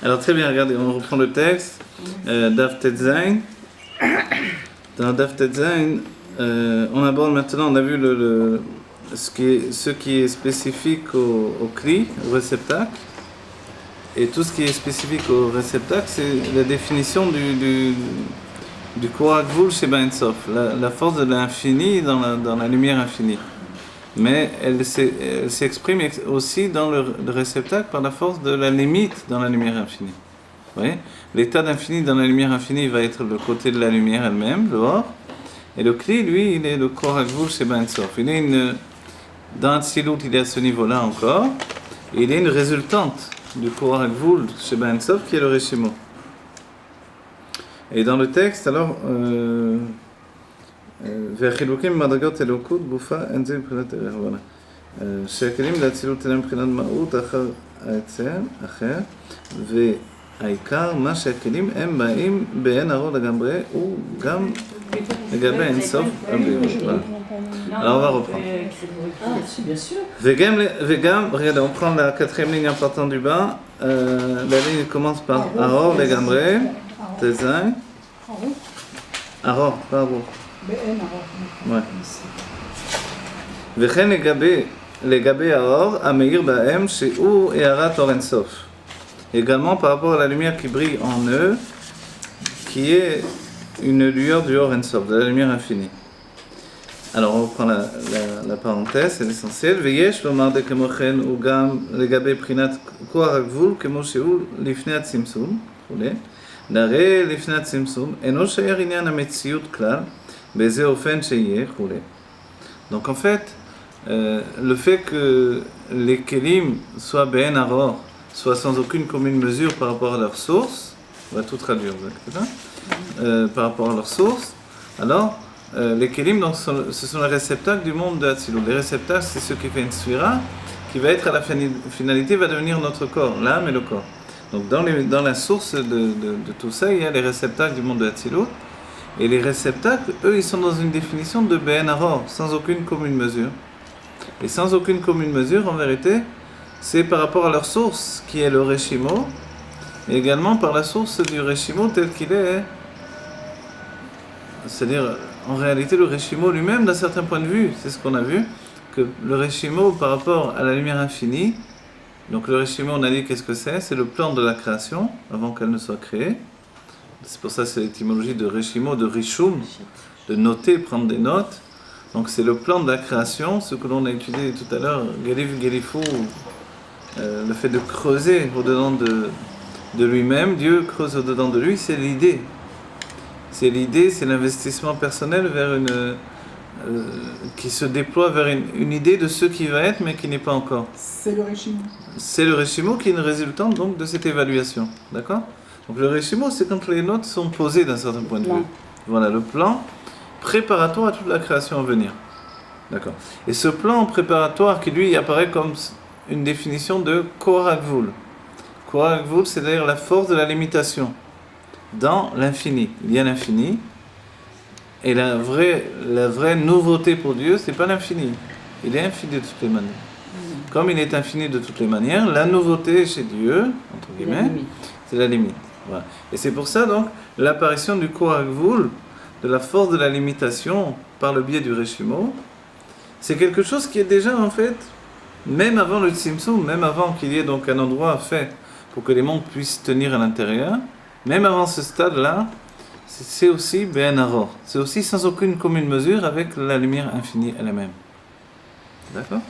Alors très bien, regardez, on reprend le texte. Daf Tetzain. Dans Daf Tetzain, on aborde maintenant, on a vu ce qui est spécifique au cri, au réceptacle. Et tout ce qui est spécifique au réceptacle, c'est la définition du Koach Gvul chez Ben Sof, la force de l'infini dans la lumière infinie. Mais elle s'exprime aussi dans le réceptacle par la force de la limite dans la lumière infinie. Vous voyez ? L'état d'infini dans la lumière infinie va être le côté de la lumière elle-même, le or. Et le Kli, lui, il est le Koach Gvul chez Ben Sof. Dans Atzilut, il est à ce niveau-là encore. Et il est une résultante du Koach Gvul chez Ben Sof qui est le Reshimo. Et dans le texte, alors, והחילוקים במדרגות אלוקות גופה אין זה מבחינת ערך, שהכלים לאצילות אינם מבחינת מהות אחר, והעיקר מה שהכלים הם באים באין הרוע לגמרי הוא גם לגבי אין סוף. Alors on va reprendre. וגם, regardez, on prend la quatrième ligne importante du bas, la ligne commence par Aror לגמרי, Tezain, Aror, pas Aror. וכן לגבי האור המאיר בהם שהוא הארת אור אינסוף. Également par rapport à la lumière qui brille en eux, qui est une lueur du Or Ensof, de la lumière infinie. Alors on reprend la parenthèse, c'est l'essentiel. ויש לומר דכמו כן הוא גם לגבי בחינת כוח הגבול כמו שהוא לפני הצמצום, נראה לפני הצמצום אינו שייך עניין המציאות כלל, בזה אופן שיהיה, Donc en fait, le fait que les kelim soient ben aror, soient sans aucune commune mesure par rapport à leur source, on va tout traduire, par rapport à leur source, alors les kelim, donc, ce sont les réceptacles du monde de Hatzilut. Les réceptacles, c'est ce qui fait une sphira, qui va être à la finalité, va devenir notre corps, l'âme et le corps. Donc dans la source de tout ça, il y a les réceptacles du monde de Hatzilut. Et les réceptacles, eux, ils sont dans une définition de Ben Aror, sans aucune commune mesure. Et sans aucune commune mesure, en vérité, c'est par rapport à leur source, qui est le Reshimo, et également par la source du Reshimo tel qu'il est. C'est-à-dire, en réalité, le Reshimo lui-même, d'un certain point de vue, c'est ce qu'on a vu, que le Reshimo, par rapport à la lumière infinie, donc le Reshimo, on a dit qu'est-ce que c'est ? C'est le plan de la création, avant qu'elle ne soit créée. C'est pour ça que c'est l'étymologie de Reshimo, de Rishum, de noter, prendre des notes. Donc c'est le plan de la création, ce que l'on a étudié tout à l'heure, Gelif Gelifou, le fait de creuser au-dedans de lui-même. Dieu creuse au-dedans de lui, c'est l'idée. C'est l'idée, c'est l'investissement personnel vers qui se déploie vers une idée de ce qui va être, mais qui n'est pas encore. C'est le Reshimo. C'est le Reshimo qui est une résultante donc de cette évaluation, d'accord ? Donc le Reshimo, c'est quand les notes sont posées d'un certain point de vue. Voilà, le plan préparatoire à toute la création à venir. D'accord. Et ce plan préparatoire qui lui apparaît comme une définition de Koach Gvul. Koach Gvul, c'est-à-dire la force de la limitation dans l'infini. Il y a l'infini. Et la vraie nouveauté pour Dieu, c'est pas l'infini. Il est infini de toutes les manières. Comme il est infini de toutes les manières, la nouveauté chez Dieu, entre guillemets, c'est la limite. Voilà. Et c'est pour ça donc l'apparition du Koach Gvul, de la force de la limitation par le biais du Reshimo, c'est quelque chose qui est déjà en fait, même avant le Tzimtzum, même avant qu'il y ait donc un endroit fait pour que les mondes puissent tenir à l'intérieur, même avant ce stade-là, c'est aussi Ben Aror. C'est aussi sans aucune commune mesure avec la lumière infinie elle-même. D'accord ?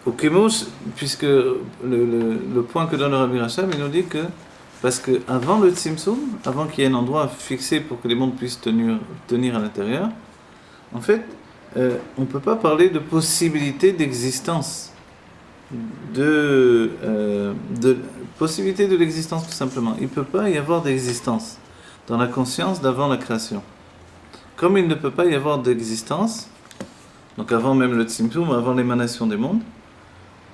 Au Kemosh, puisque le point que donne le Rabbi Rachab, il nous dit que, parce qu'avant le Tzimtzum, avant qu'il y ait un endroit fixé pour que les mondes puissent tenir à l'intérieur, en fait, on ne peut pas parler de possibilité d'existence, de possibilité de l'existence tout simplement. Il ne peut pas y avoir d'existence dans la conscience d'avant la création. Comme il ne peut pas y avoir d'existence, donc avant même le Tzimtzum, avant l'émanation des mondes,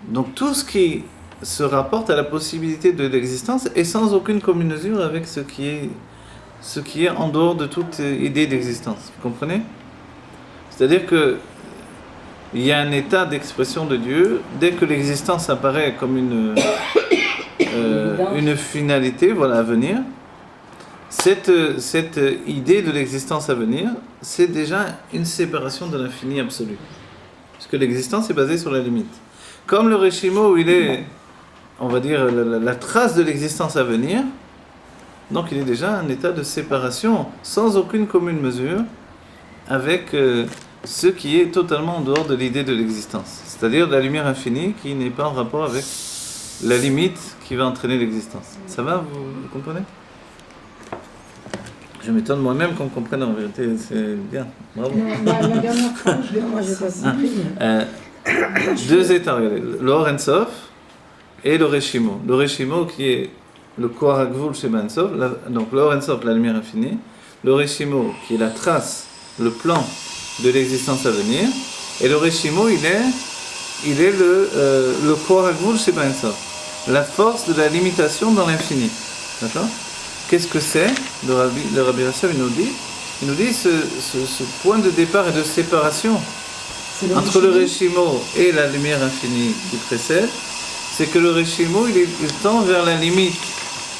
donc tout ce qui se rapporte à la possibilité de l'existence est sans aucune commune mesure avec ce qui est en dehors de toute idée d'existence. Vous comprenez ? C'est-à-dire que il y a un état d'expression de Dieu. Dès que l'existence apparaît comme une finalité, voilà, à venir, cette idée de l'existence à venir, c'est déjà une séparation de l'infini absolu. Parce que l'existence est basée sur la limite. Comme le Reshimo, il est, on va dire, la trace de l'existence à venir, donc il est déjà un état de séparation, sans aucune commune mesure, avec ce qui est totalement en dehors de l'idée de l'existence. C'est-à-dire la lumière infinie qui n'est pas en rapport avec la limite qui va entraîner l'existence. Ça va, vous comprenez ? Je m'étonne moi-même qu'on comprenne en vérité, c'est bien. Bravo. La dernière fois, moi j'ai pas compris. Deux états, regardez. Le Or Ensof et le Reshimo. Le Reshimo qui est le Koar Gvul Sheba Ensof, donc le Or Ensof, la lumière infinie. Le Reshimo qui est la trace, le plan de l'existence à venir. Et le Reshimo, il est le Koar Gvul Sheba Ensof, la force de la limitation dans l'infini. D'accord ? Qu'est-ce que c'est ? Le Rabbi Yosef, il nous dit ce point de départ et de séparation entre le Reshimo et la lumière infinie qui précède, c'est que le Reshimo, il tend vers la limite,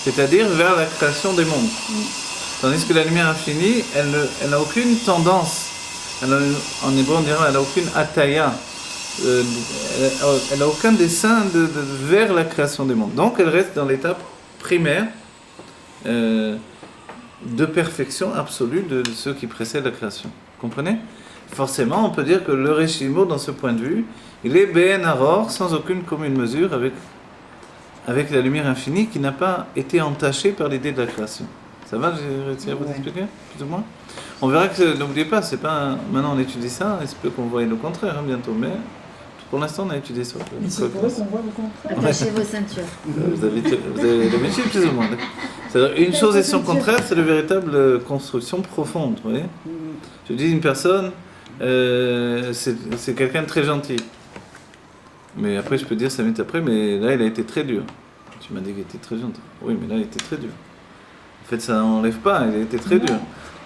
c'est-à-dire vers la création des mondes. Tandis que la lumière infinie, elle n'a aucune tendance, en hébreu on dirait, elle n'a aucune ataya, elle n'a aucun dessein vers la création des mondes. Donc elle reste dans l'étape primaire, de perfection absolue de ceux qui précèdent la création. Comprenez ? Forcément, on peut dire que le Reshimo, dans ce point de vue, il est Ben Aror, sans aucune commune mesure avec la lumière infinie qui n'a pas été entachée par l'idée de la création. Ça va, j'ai réussi à vous expliquer, plus ou moins ? On verra que, n'oubliez pas, c'est pas maintenant on étudie ça, il se peut qu'on voie le contraire bientôt, mais pour l'instant on a étudié ça. Il se pourrait qu'on voit le contraire. Attachez vos ceintures. Vous avez l'habitude plus ou moins. C'est-à-dire, une chose et son contraire, c'est la véritable construction profonde. Vous voyez ? Je dis une personne, c'est quelqu'un de très gentil. Mais après, je peux dire 5 minutes après, mais là, il a été très dur. Tu m'as dit qu'il était très gentil. Oui, mais là, il était très dur. En fait, ça n'enlève pas, il a été très dur.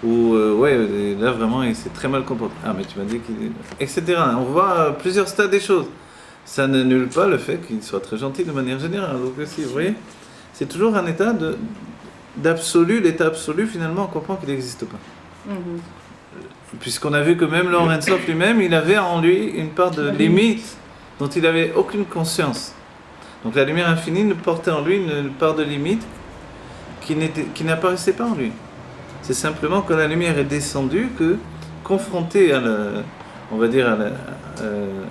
Ou, là, vraiment, il s'est très mal comporté. Ah, mais tu m'as dit qu'il... Etc. On voit plusieurs stades des choses. Ça n'annule pas le fait qu'il soit très gentil de manière générale. Donc, aussi, vous voyez ? C'est toujours un état d'absolu. L'état absolu, finalement, on comprend qu'il n'existe pas. Puisqu'on a vu que même le Or Ensof lui-même, il avait en lui une part de limite dont il n'avait aucune conscience. Donc la lumière infinie ne portait en lui une part de limite qui n'apparaissait pas en lui. C'est simplement quand la lumière est descendue que, confrontée on va dire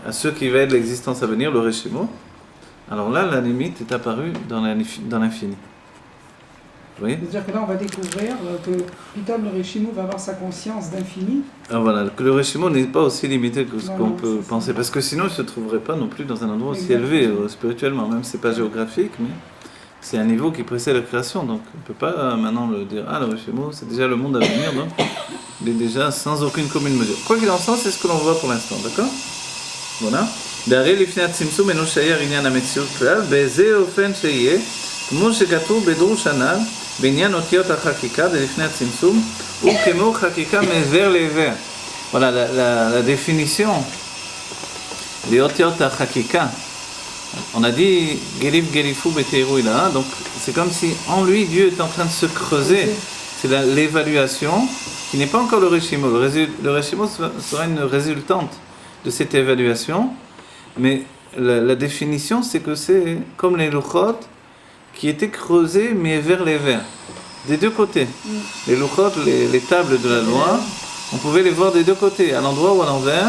à ce qui va être l'existence à venir, le Reshimo, alors là, la limite est apparue dans l'infini. Vous voyez ? C'est-à-dire que là, on va découvrir que Pitom, le Reshimo, va avoir sa conscience d'infini. Ah voilà, que le Reshimo n'est pas aussi limité que ce qu'on peut c'est penser. ça. Parce que sinon, il ne se trouverait pas non plus dans un endroit aussi élevé spirituellement. Même si ce n'est pas géographique, mais c'est un niveau qui précède la création. Donc, on ne peut pas maintenant le dire, ah, le Reshimo, c'est déjà le monde à venir. Donc, il est déjà sans aucune commune mesure. Quoi qu'il en soit, c'est ce que l'on voit pour l'instant, d'accord ? Voilà. d'הרי לפני הצמצום אינו שייך עניין המציאות כלל, באיזה אופן שיהיה, כמו שכתוב בדרוש הנ"ל, בעניין אותיות החקיקה דלפני הצמצום, הוא כמו חקיקה מעבר לעבר. Voilà la définition des אותיות החקיקה. On a dit Gelif Gelifu Beteiru là, donc c'est comme si en lui Dieu est en train de se creuser. C'est l'évaluation qui n'est pas encore le Reshimo. Le Reshimo sera une résultante de cette évaluation, mais la définition c'est que c'est comme les Luchot qui étaient creusés mais vers les vers, des deux côtés. Les Luchot, les tables de la loi, on pouvait les voir des deux côtés, à l'endroit ou à l'envers,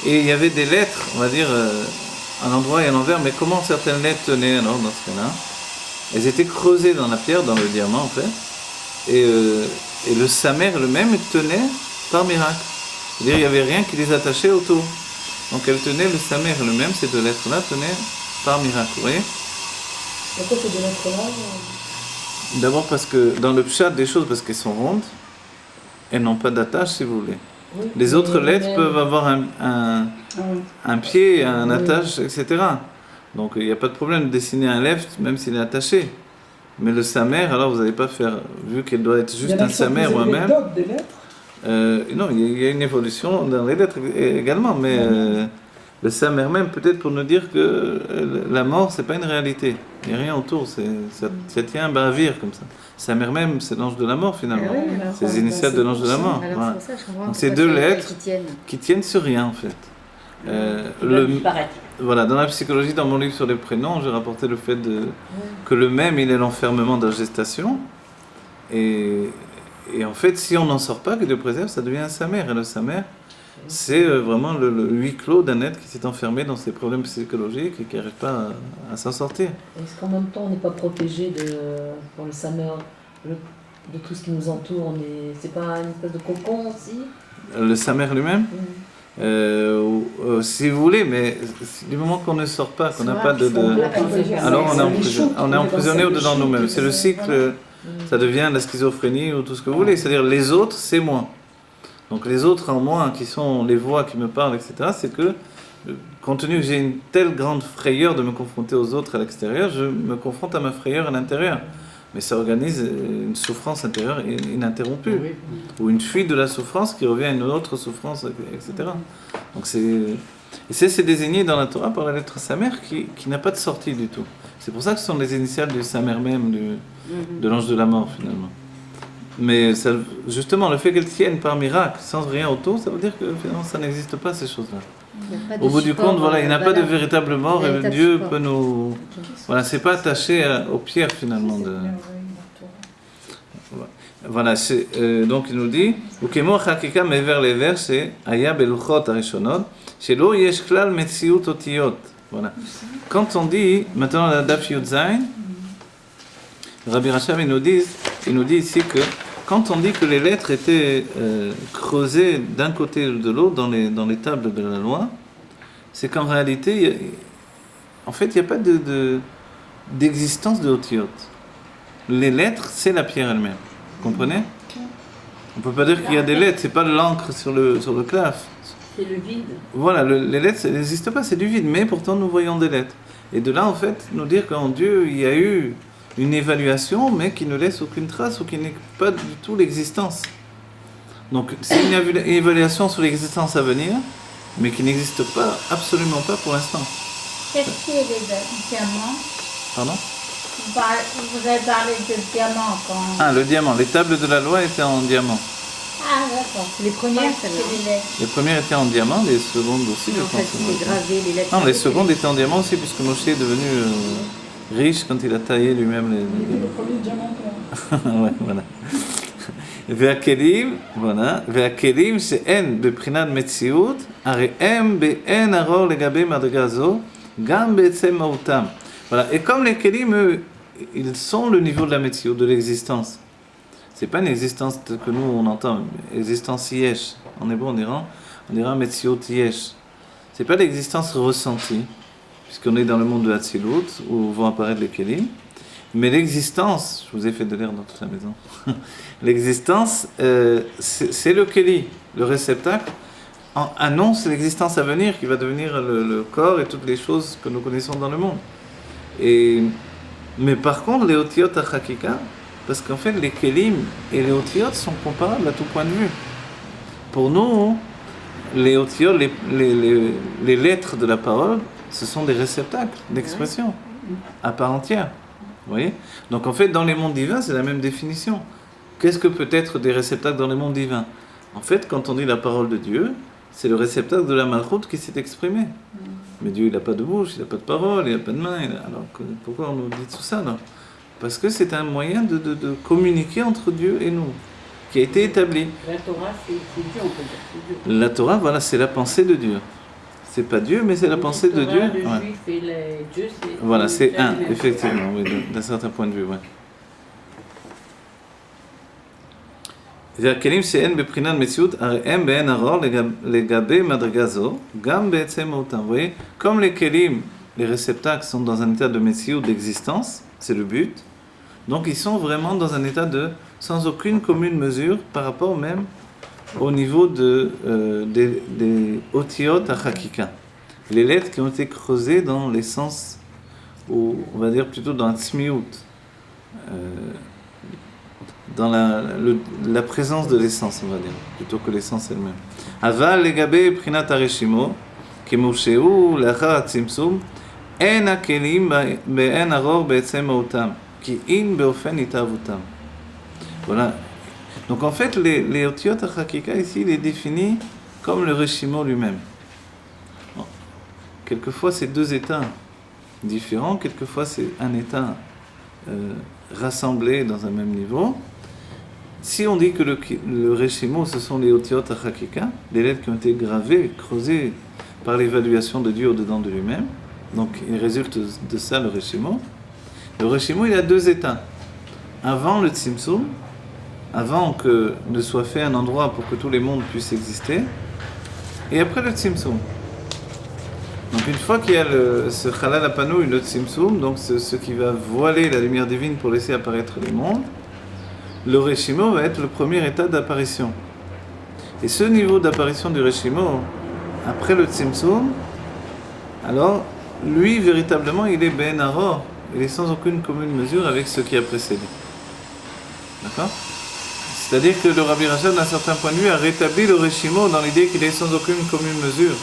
et il y avait des lettres, on va dire, à l'endroit et à l'envers, mais comment certaines lettres tenaient alors dans ce cas-là? Elles étaient creusées dans la pierre, dans le diamant en fait, et le samer lui-même tenait par miracle. C'est-à-dire il n'y avait rien qui les attachait autour. Donc elles tenaient, le samer lui-même, ces deux lettres-là tenaient par miracle, vous voyez? Pourquoi ces deux lettres-là D'abord parce que dans le pshat des choses, parce qu'elles sont rondes, elles n'ont pas d'attache si vous voulez. Oui, Les autres lettres peuvent avoir un pied, un attache, etc. Donc il n'y a pas de problème de dessiner un left même s'il est attaché. Mais le samer, alors vous n'allez pas faire, vu qu'elle doit être juste un samer ou un même. des lettres. Non, il y a une évolution dans les lettres également, mais le Samer même, peut-être pour nous dire que la mort, c'est pas une réalité. Il n'y a rien autour, ça tient un bavir comme ça. Samer même, c'est l'ange de la mort finalement. C'est les initiales de l'ange de la mort. Alors, Voilà. c'est pour ça que je comprends Donc c'est pourquoi deux tu as lettres qui qui tiennent sur rien en fait. Voilà, dans la psychologie, dans mon livre sur les prénoms, j'ai rapporté le fait que le même, il est l'enfermement de la gestation. Et en fait, si on n'en sort pas, que Dieu préserve, ça devient un Samer. Et le Samer, c'est vraiment le huis clos d'un être qui s'est enfermé dans ses problèmes psychologiques et qui n'arrive pas à s'en sortir. Est-ce qu'en même temps, on n'est pas protégé dans le Samer, de tout ce qui nous entoure? C'est pas une espèce de cocon aussi? Le Samer lui-même si vous voulez, mais du moment qu'on ne sort pas, qu'on n'a pas alors on est emprisonné au-dedans de nous-mêmes. C'est le cycle, ça devient la schizophrénie ou tout ce que vous voulez. C'est-à-dire les autres, c'est moi. Donc les autres en moi, qui sont les voix qui me parlent, etc., c'est que, compte tenu que j'ai une telle grande frayeur de me confronter aux autres à l'extérieur, je me confronte à ma frayeur à l'intérieur. Mais ça organise une souffrance intérieure ininterrompue, ou une fuite de la souffrance qui revient à une autre souffrance, etc. Donc c'est désigné dans la Torah par la lettre Samer qui n'a pas de sortie du tout. C'est pour ça que ce sont les initiales du Samer même, de l'ange de la mort finalement. Mais ça, justement, le fait qu'elles tiennent par miracle, sans rien autour, ça veut dire que finalement ça n'existe pas ces choses-là. Au bout du compte, voilà, il n'y a pas de véritable mort et Dieu peut nous... Voilà, c'est pas attaché aux pierres finalement. Voilà, donc il nous dit, וכמו חקיקה מעבר לעבר שהיה בלוחות הראשונות, שלא יש כלל מציאות אותיות. Voilà. Quand on dit, maintenant la Daf Yud Zayin, Rabbi Rachab il nous dit ici que quand on dit que les lettres étaient creusées d'un côté ou de l'autre dans les tables de la loi, c'est qu'en réalité, en fait, il n'y a pas d'existence de otiyot. Les lettres, c'est la pierre elle-même. Vous comprenez? On ne peut pas dire qu'il y a des lettres, c'est pas de l'encre sur le clave. C'est le vide. Voilà, les lettres, ça n'existe pas, c'est du vide, mais pourtant nous voyons des lettres. Et de là, en fait, nous dire qu'en Dieu, il y a eu une évaluation, mais qui ne laisse aucune trace ou qui n'est pas du tout l'existence. Donc, c'est une évaluation sur l'existence à venir, mais qui n'existe pas, absolument pas pour l'instant. Qu'est-ce qui est les diamants? Pardon? Vous avez parlé de diamants quand... Ah, le diamant. Les tables de la loi étaient en diamant. Ah, d'accord. Les premières, celles-là. Les premières étaient en diamant, les secondes aussi, je En fait, pense. c'est gravé, les lettres. Non, les secondes étaient en diamant aussi, puisque Moshe est devenu riche quand il a taillé lui-même les Le premier diamant. ouais, voilà. והכלים, voilà, והכלים שאין בבחינת מציאות, הרי הם באין הרור לגבי מדרגה זו, גם בעצם מהותם. Voilà. Et comme les kelim, eux, ils sont le niveau de la métio, de l'existence. C'est pas une existence que nous on entend, existence yesh. En hébreu on dira métio yesh. C'est pas l'existence ressentie, puisqu'on est dans le monde de Hatzilut, où vont apparaître les kelim. Mais l'existence, je vous ai fait de l'air dans toute la maison, l'existence, c'est le keli, le réceptacle, annonce l'existence à venir qui va devenir le corps et toutes les choses que nous connaissons dans le monde. Mais par contre, les otiyot à Chakika, parce qu'en fait, les kelim et les otiyot sont comparables à tout point de vue. Pour nous, les otiyot, les lettres de la parole, ce sont des réceptacles d'expression à part entière. Vous voyez? Donc en fait, dans les mondes divins, c'est la même définition. Qu'est-ce que peut être des réceptacles dans les mondes divins? En fait, quand on dit la parole de Dieu, c'est le réceptacle de la malchoute qui s'est exprimé. Mais Dieu, il n'a pas de bouche, il n'a pas de parole, il n'a pas de main. Alors pourquoi on nous dit tout ça, non? Parce que c'est un moyen de communiquer entre Dieu et nous, qui a été établi. La Torah, c'est Dieu, on peut dire. C'est Dieu. La Torah, voilà, c'est la pensée de Dieu. C'est pas Dieu, mais c'est la pensée de Dieu. Le Ouais. juif et Dieu, c'est... Voilà, c'est un, effectivement, oui, d'un certain point de vue, ouais. והכלים שאין בבחינת מציאות, הרי הם בעין הרור לגבי מדרגה זו, גם בעצם מהותם. Vous voyez, comme les kelim, les réceptacles sont dans un état de messiou, d'existence, c'est le but, donc ils sont vraiment dans un état sans aucune commune mesure par rapport même au niveau des otiyot à Chakika. Les lettres qui ont été creusées dans l'essence, ou on va dire plutôt dans la tzmiout, dans la présence de l'essence, on va dire, plutôt que l'essence elle-même. Aval legabe prinat hareshimo, kemousheu lachar hatzimtzum, en hakelim be'en aror be'etzem mautam, ki in beofen itavutam. Voilà. Donc en fait, les otiot hachakika ici, il est défini comme le reshimo lui-même. Bon. Quelquefois, c'est deux états différents, quelquefois, c'est un état rassemblé dans un même niveau. Si on dit que le reshimo, ce sont les otiot hachakika, les lettres qui ont été gravées, creusées par l'évaluation de Dieu au-dedans de lui-même, donc il résulte de ça le reshimo. Le reshimo, il a deux états. Avant le tzimtzum, avant que ne soit fait un endroit pour que tous les mondes puissent exister, et après le tzimtzum. Donc une fois qu'il y a ce chalal apanoui, le tzimtzum, donc ce qui va voiler la lumière divine pour laisser apparaître les mondes, le reshimo va être le premier état d'apparition. Et ce niveau d'apparition du reshimo, après le tzimtzum, alors lui véritablement il est ben aror, il est sans aucune commune mesure avec ce qui a précédé. D'accord ? C'est-à-dire que le Rabbi Rachad, d'un certain point de vue, a rétabli le reshimo dans l'idée qu'il est sans aucune commune mesure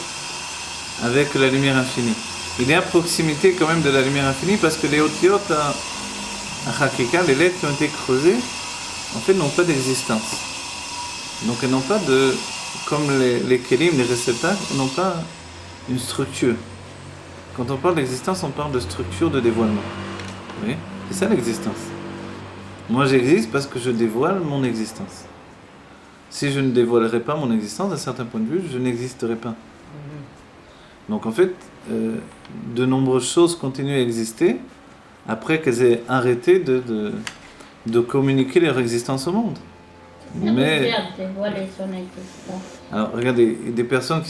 avec la lumière infinie. Il est à proximité quand même de la lumière infinie parce que les otiot hachakika, les lettres qui ont été creusées, en fait, n'ont pas d'existence. Donc elles n'ont pas de, comme les kelim, les réceptacles, n'ont pas une structure. Quand on parle d'existence, on parle de structure de dévoilement. Vous voyez ? C'est ça l'existence. Moi j'existe parce que je dévoile mon existence. Si je ne dévoilerais pas mon existence, d'un certain point de vue, je n'existerais pas. Donc en fait, de nombreuses choses continuent à exister après qu'elles aient arrêté de communiquer leur existence au monde. Mais dévoiler son existence. alors regardez, des personnes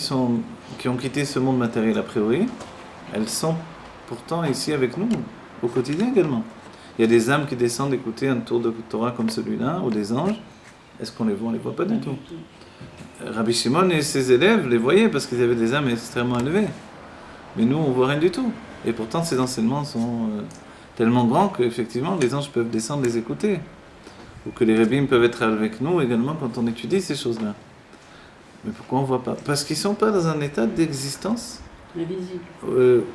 qui ont quitté ce monde matériel a priori, elles sont pourtant ici avec nous, au quotidien également. Il y a des âmes qui descendent écouter un tour de Torah comme celui-là, ou des anges. Est-ce qu'on les voit ? On ne les voit pas du tout. Rabbi Shimon et ses élèves les voyaient parce qu'ils avaient des âmes extrêmement élevées. Mais nous, on ne voit rien du tout. Et pourtant, ces enseignements sont tellement grands qu'effectivement, les anges peuvent descendre les écouter. Ou que les rabbins peuvent être avec nous également quand on étudie ces choses-là. Mais pourquoi on ne voit pas ? Parce qu'ils ne sont pas dans un état d'existence,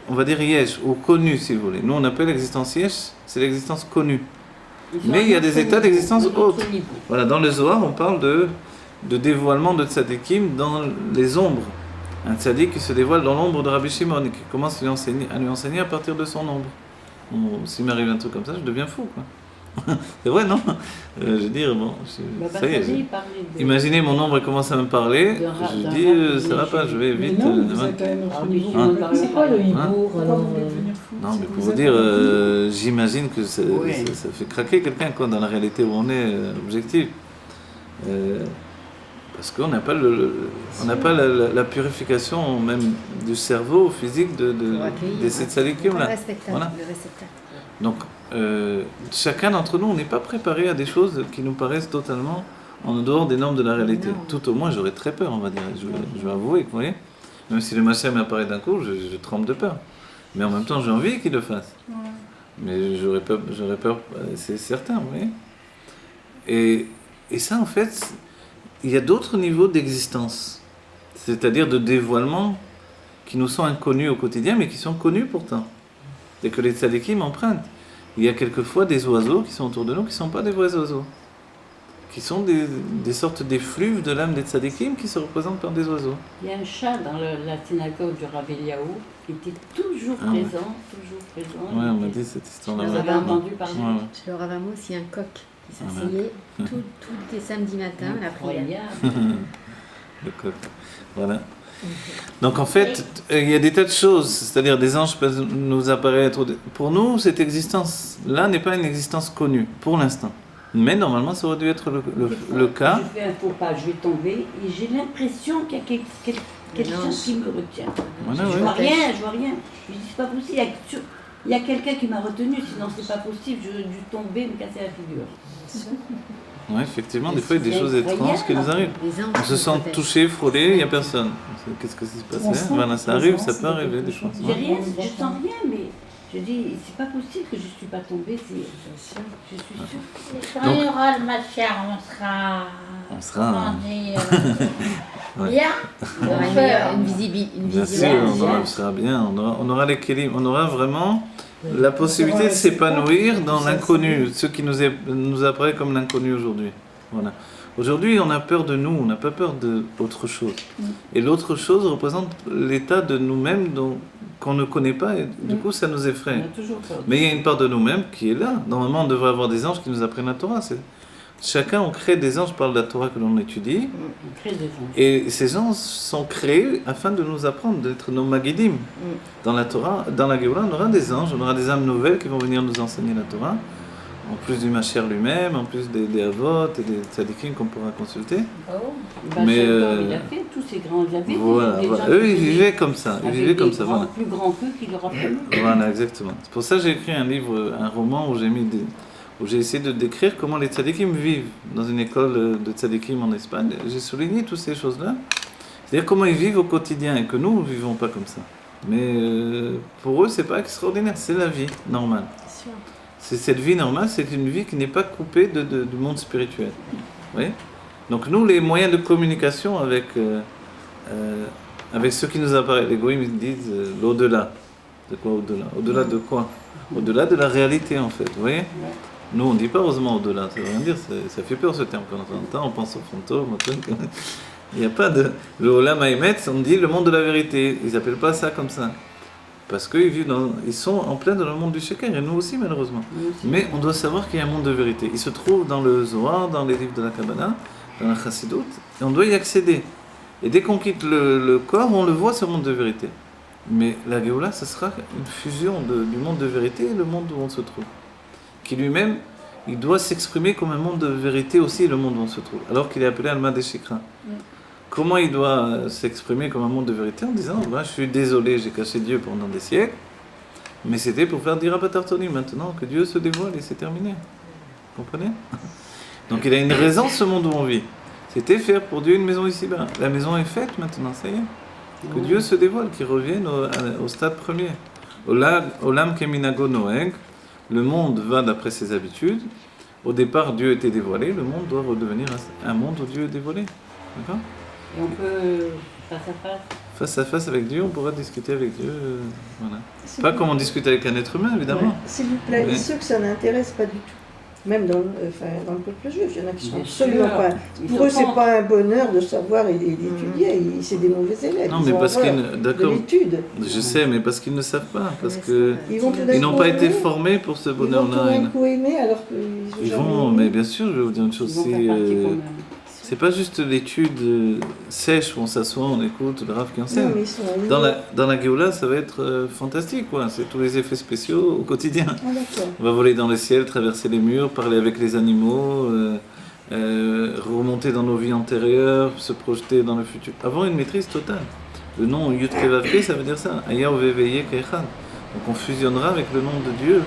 on va dire yesh, ou connu si vous voulez. Nous on appelle l'existence yesh, c'est l'existence connue. Mais il y a des états d'existence autres. Voilà, dans le Zohar, on parle de dévoilement de tzadikim dans les ombres. Un tzadik qui se dévoile dans l'ombre de Rabbi Shimon et qui commence à lui enseigner à partir de son ombre. Bon, s'il m'arrive un truc comme ça, je deviens fou, quoi. C'est vrai, non ? Je veux dire, bon, ça y est. Imaginez mon ombre commence à me parler, je dis, ça va pas, je vais vite. Mais non, vous êtes à un autre niveau. C'est quoi le hibour Pourquoi vous voulez devenir fou? Non, mais Si pour vous vous êtes dire, un- j'imagine que ça fait craquer quelqu'un, quoi, dans la réalité où on est objectif. Parce qu'on n'a pas, la purification même du cerveau physique de ces tzadikim là. Voilà. Le réceptacle. Donc, chacun d'entre nous, on n'est pas préparé à des choses qui nous paraissent totalement en dehors des normes de la réalité. Non. Tout au moins, j'aurais très peur, on va dire. Je vais avouer, vous voyez. Même si le machin m'apparaît d'un coup, je tremble de peur. Mais en même temps, j'ai envie qu'il le fasse. Ouais. Mais j'aurais peur, c'est certain, vous voyez. Et ça, en fait, il y a d'autres niveaux d'existence. C'est-à-dire de dévoilement qui nous sont inconnus au quotidien, mais qui sont connus pourtant. Et que les tzadikim empruntent. Il y a quelquefois des oiseaux qui sont autour de nous qui ne sont pas des vrais oiseaux. Qui sont des sortes d'effluves de l'âme des tzadikim qui se représentent par des oiseaux. Il y a un chat dans la synagogue du Rav Eliaou qui était toujours Ah ouais. présent. Ouais, on m'a dit cette histoire-là. Vous Ouais. avez entendu parler. Ouais, ouais. Chez le Ravamo, il y a un coq qui Ah, s'asseyait tous les samedis matins à la prière. Incroyable. Le coq. Voilà. Donc en fait, il y a des tas de choses, c'est-à-dire des anges peuvent nous apparaître. Pour nous, cette existence-là n'est pas une existence connue, pour l'instant. Mais normalement, ça aurait dû être le cas. Je fais un faux pas, je vais tomber et j'ai l'impression qu'il y a quelqu'un qui me retient. Voilà, Je ouais. vois rien. Je dis c'est pas possible. Il y a quelqu'un qui m'a retenu, sinon c'est pas possible. J'aurais dû tomber, me casser la figure. Ouais, effectivement, des fois, il y a des C'est choses étranges qui nous arrivent. Les anges On se nous sent protègent. touché, frôlé, il n'y a personne. Qu'est-ce qui se On passait sent Voilà, ça arrive, ça présence peut de arriver quelque des fois. chose. J'ai rien, je sens rien, mais Je dis, c'est pas possible que je ne suis pas tombée, je suis sûre. Et quand il y aura le Mashiach, On sera, comment dire, Ouais. bien. Il y aura une bien sûr, vision. on sera bien, on aura l'équilibre, on aura vraiment la possibilité de s'épanouir dans l'inconnu, ce qui nous apparaît comme l'inconnu aujourd'hui. Voilà. Aujourd'hui, on a peur de nous, on n'a pas peur d'autre chose. Et l'autre chose représente l'état de nous-mêmes qu'on ne connaît pas, et du coup, ça nous On effraie. a toujours peur. Mais il y a une part de nous-mêmes qui est là. Normalement, on devrait avoir des anges qui nous apprennent la Torah. Chacun, on crée des anges par la Torah que l'on étudie. On crée des anges. Et ces anges sont créés afin de nous apprendre, d'être nos magidim. Dans la Torah, dans la Géoula, on aura des anges, on aura des âmes nouvelles qui vont venir nous enseigner la Torah. En plus du Mashiach lui-même, en plus des Avot et des Tzadikim qu'on pourra consulter. Mais, Il a fait tous ces grands. Il y avait Voilà, des voilà. gens Eux, qui ils venaient vivaient comme ça. Ils avec vivaient comme des ça, grands, voilà. plus grands qu'eux qui leur apprenaient. Voilà, exactement. C'est pour ça que j'ai écrit un livre, un roman où j'ai essayé de décrire comment les tzadikim vivent dans une école de tzadikim en Espagne. J'ai souligné toutes ces choses-là. C'est-à-dire comment ils vivent au quotidien et que nous, nous ne vivons pas comme ça. Mais pour eux, c'est pas extraordinaire, c'est la vie normale. C'est sûr. C'est cette vie normale, c'est une vie qui n'est pas coupée du monde spirituel. Vous voyez ? Donc nous, les moyens de communication avec ce qui nous apparaît, les goïms ils disent l'au-delà. De quoi au-delà ? Au-delà de quoi ? Au-delà de la réalité en fait, vous voyez ? Nous, on ne dit pas heureusement au-delà, ça veut rien dire, ça fait peur ce terme quand on entend, on pense aux fantômes, au truc. Il n'y a pas de... Le Olam Haïmet, on dit le monde de la vérité, ils n'appellent pas ça comme ça. Parce qu'ils sont en plein dans le monde du Sheker, et nous aussi malheureusement. Mais on doit savoir qu'il y a un monde de vérité. Il se trouve dans le Zohar, dans les livres de la Kabbalah, dans la Chassidut, et on doit y accéder. Et dès qu'on quitte le corps, on le voit ce monde de vérité. Mais la Géoula, ce sera une fusion du monde de vérité et le monde où on se trouve. Qui lui-même, il doit s'exprimer comme un monde de vérité aussi, le monde où on se trouve. Alors qu'il est appelé Alma Deshikra. Comment il doit s'exprimer comme un monde de vérité en disant bah, je suis désolé, j'ai caché Dieu pendant des siècles, mais c'était pour faire dire à Batartoni maintenant que Dieu se dévoile et c'est terminé. Vous comprenez ? Donc il a une raison ce monde où on vit. C'était faire pour Dieu une maison ici-bas. La maison est faite maintenant, ça y est. Que Dieu se dévoile, qu'il revienne au stade premier. Olam keminago noeg, le monde va d'après ses habitudes. Au départ, Dieu était dévoilé, le monde doit redevenir un monde où Dieu est dévoilé. D'accord ? Et on peut, face à face avec Dieu, on pourra discuter avec Dieu. Voilà. Pas comme on discute avec un être humain, évidemment. S'il vous plaît, Mais- ceux que ça n'intéresse pas du tout, même dans le peuple juif, il y en a qui sont Bien absolument sûr. pas. Ils Pour sont eux, c'est pas- pas un bonheur de savoir et d'étudier. C'est des mauvais élèves. Non, Ils mais ont parce horreur qu'ils... de D'accord, l'étude. je sais, mais parce qu'ils ne savent pas. Parce que Ils vont tout d'un ils n'ont coup pas été aimer. formés pour ce Ils vont tout bonheur-là. d'un coup aimer alors qu'ils Ils ont jamais vont, aimé. mais bien sûr, je vais vous dire une ils chose. vont faire partie quand même. C'est pas juste l'étude sèche où on s'assoit, on écoute le Rav qui Non, enseigne. mais ils sont aimés. Dans la Géoula, ça va être fantastique, quoi. C'est tous les effets spéciaux au quotidien. Ah, d'accord. On va voler dans le ciel, traverser les murs, parler avec les animaux, remonter dans nos vies antérieures, se projeter dans le futur. Avoir une maîtrise totale. Le nom Yud Kevavke, ça veut dire ça. Aya Oveveye Kechad. Donc on fusionnera avec le nom de Dieu.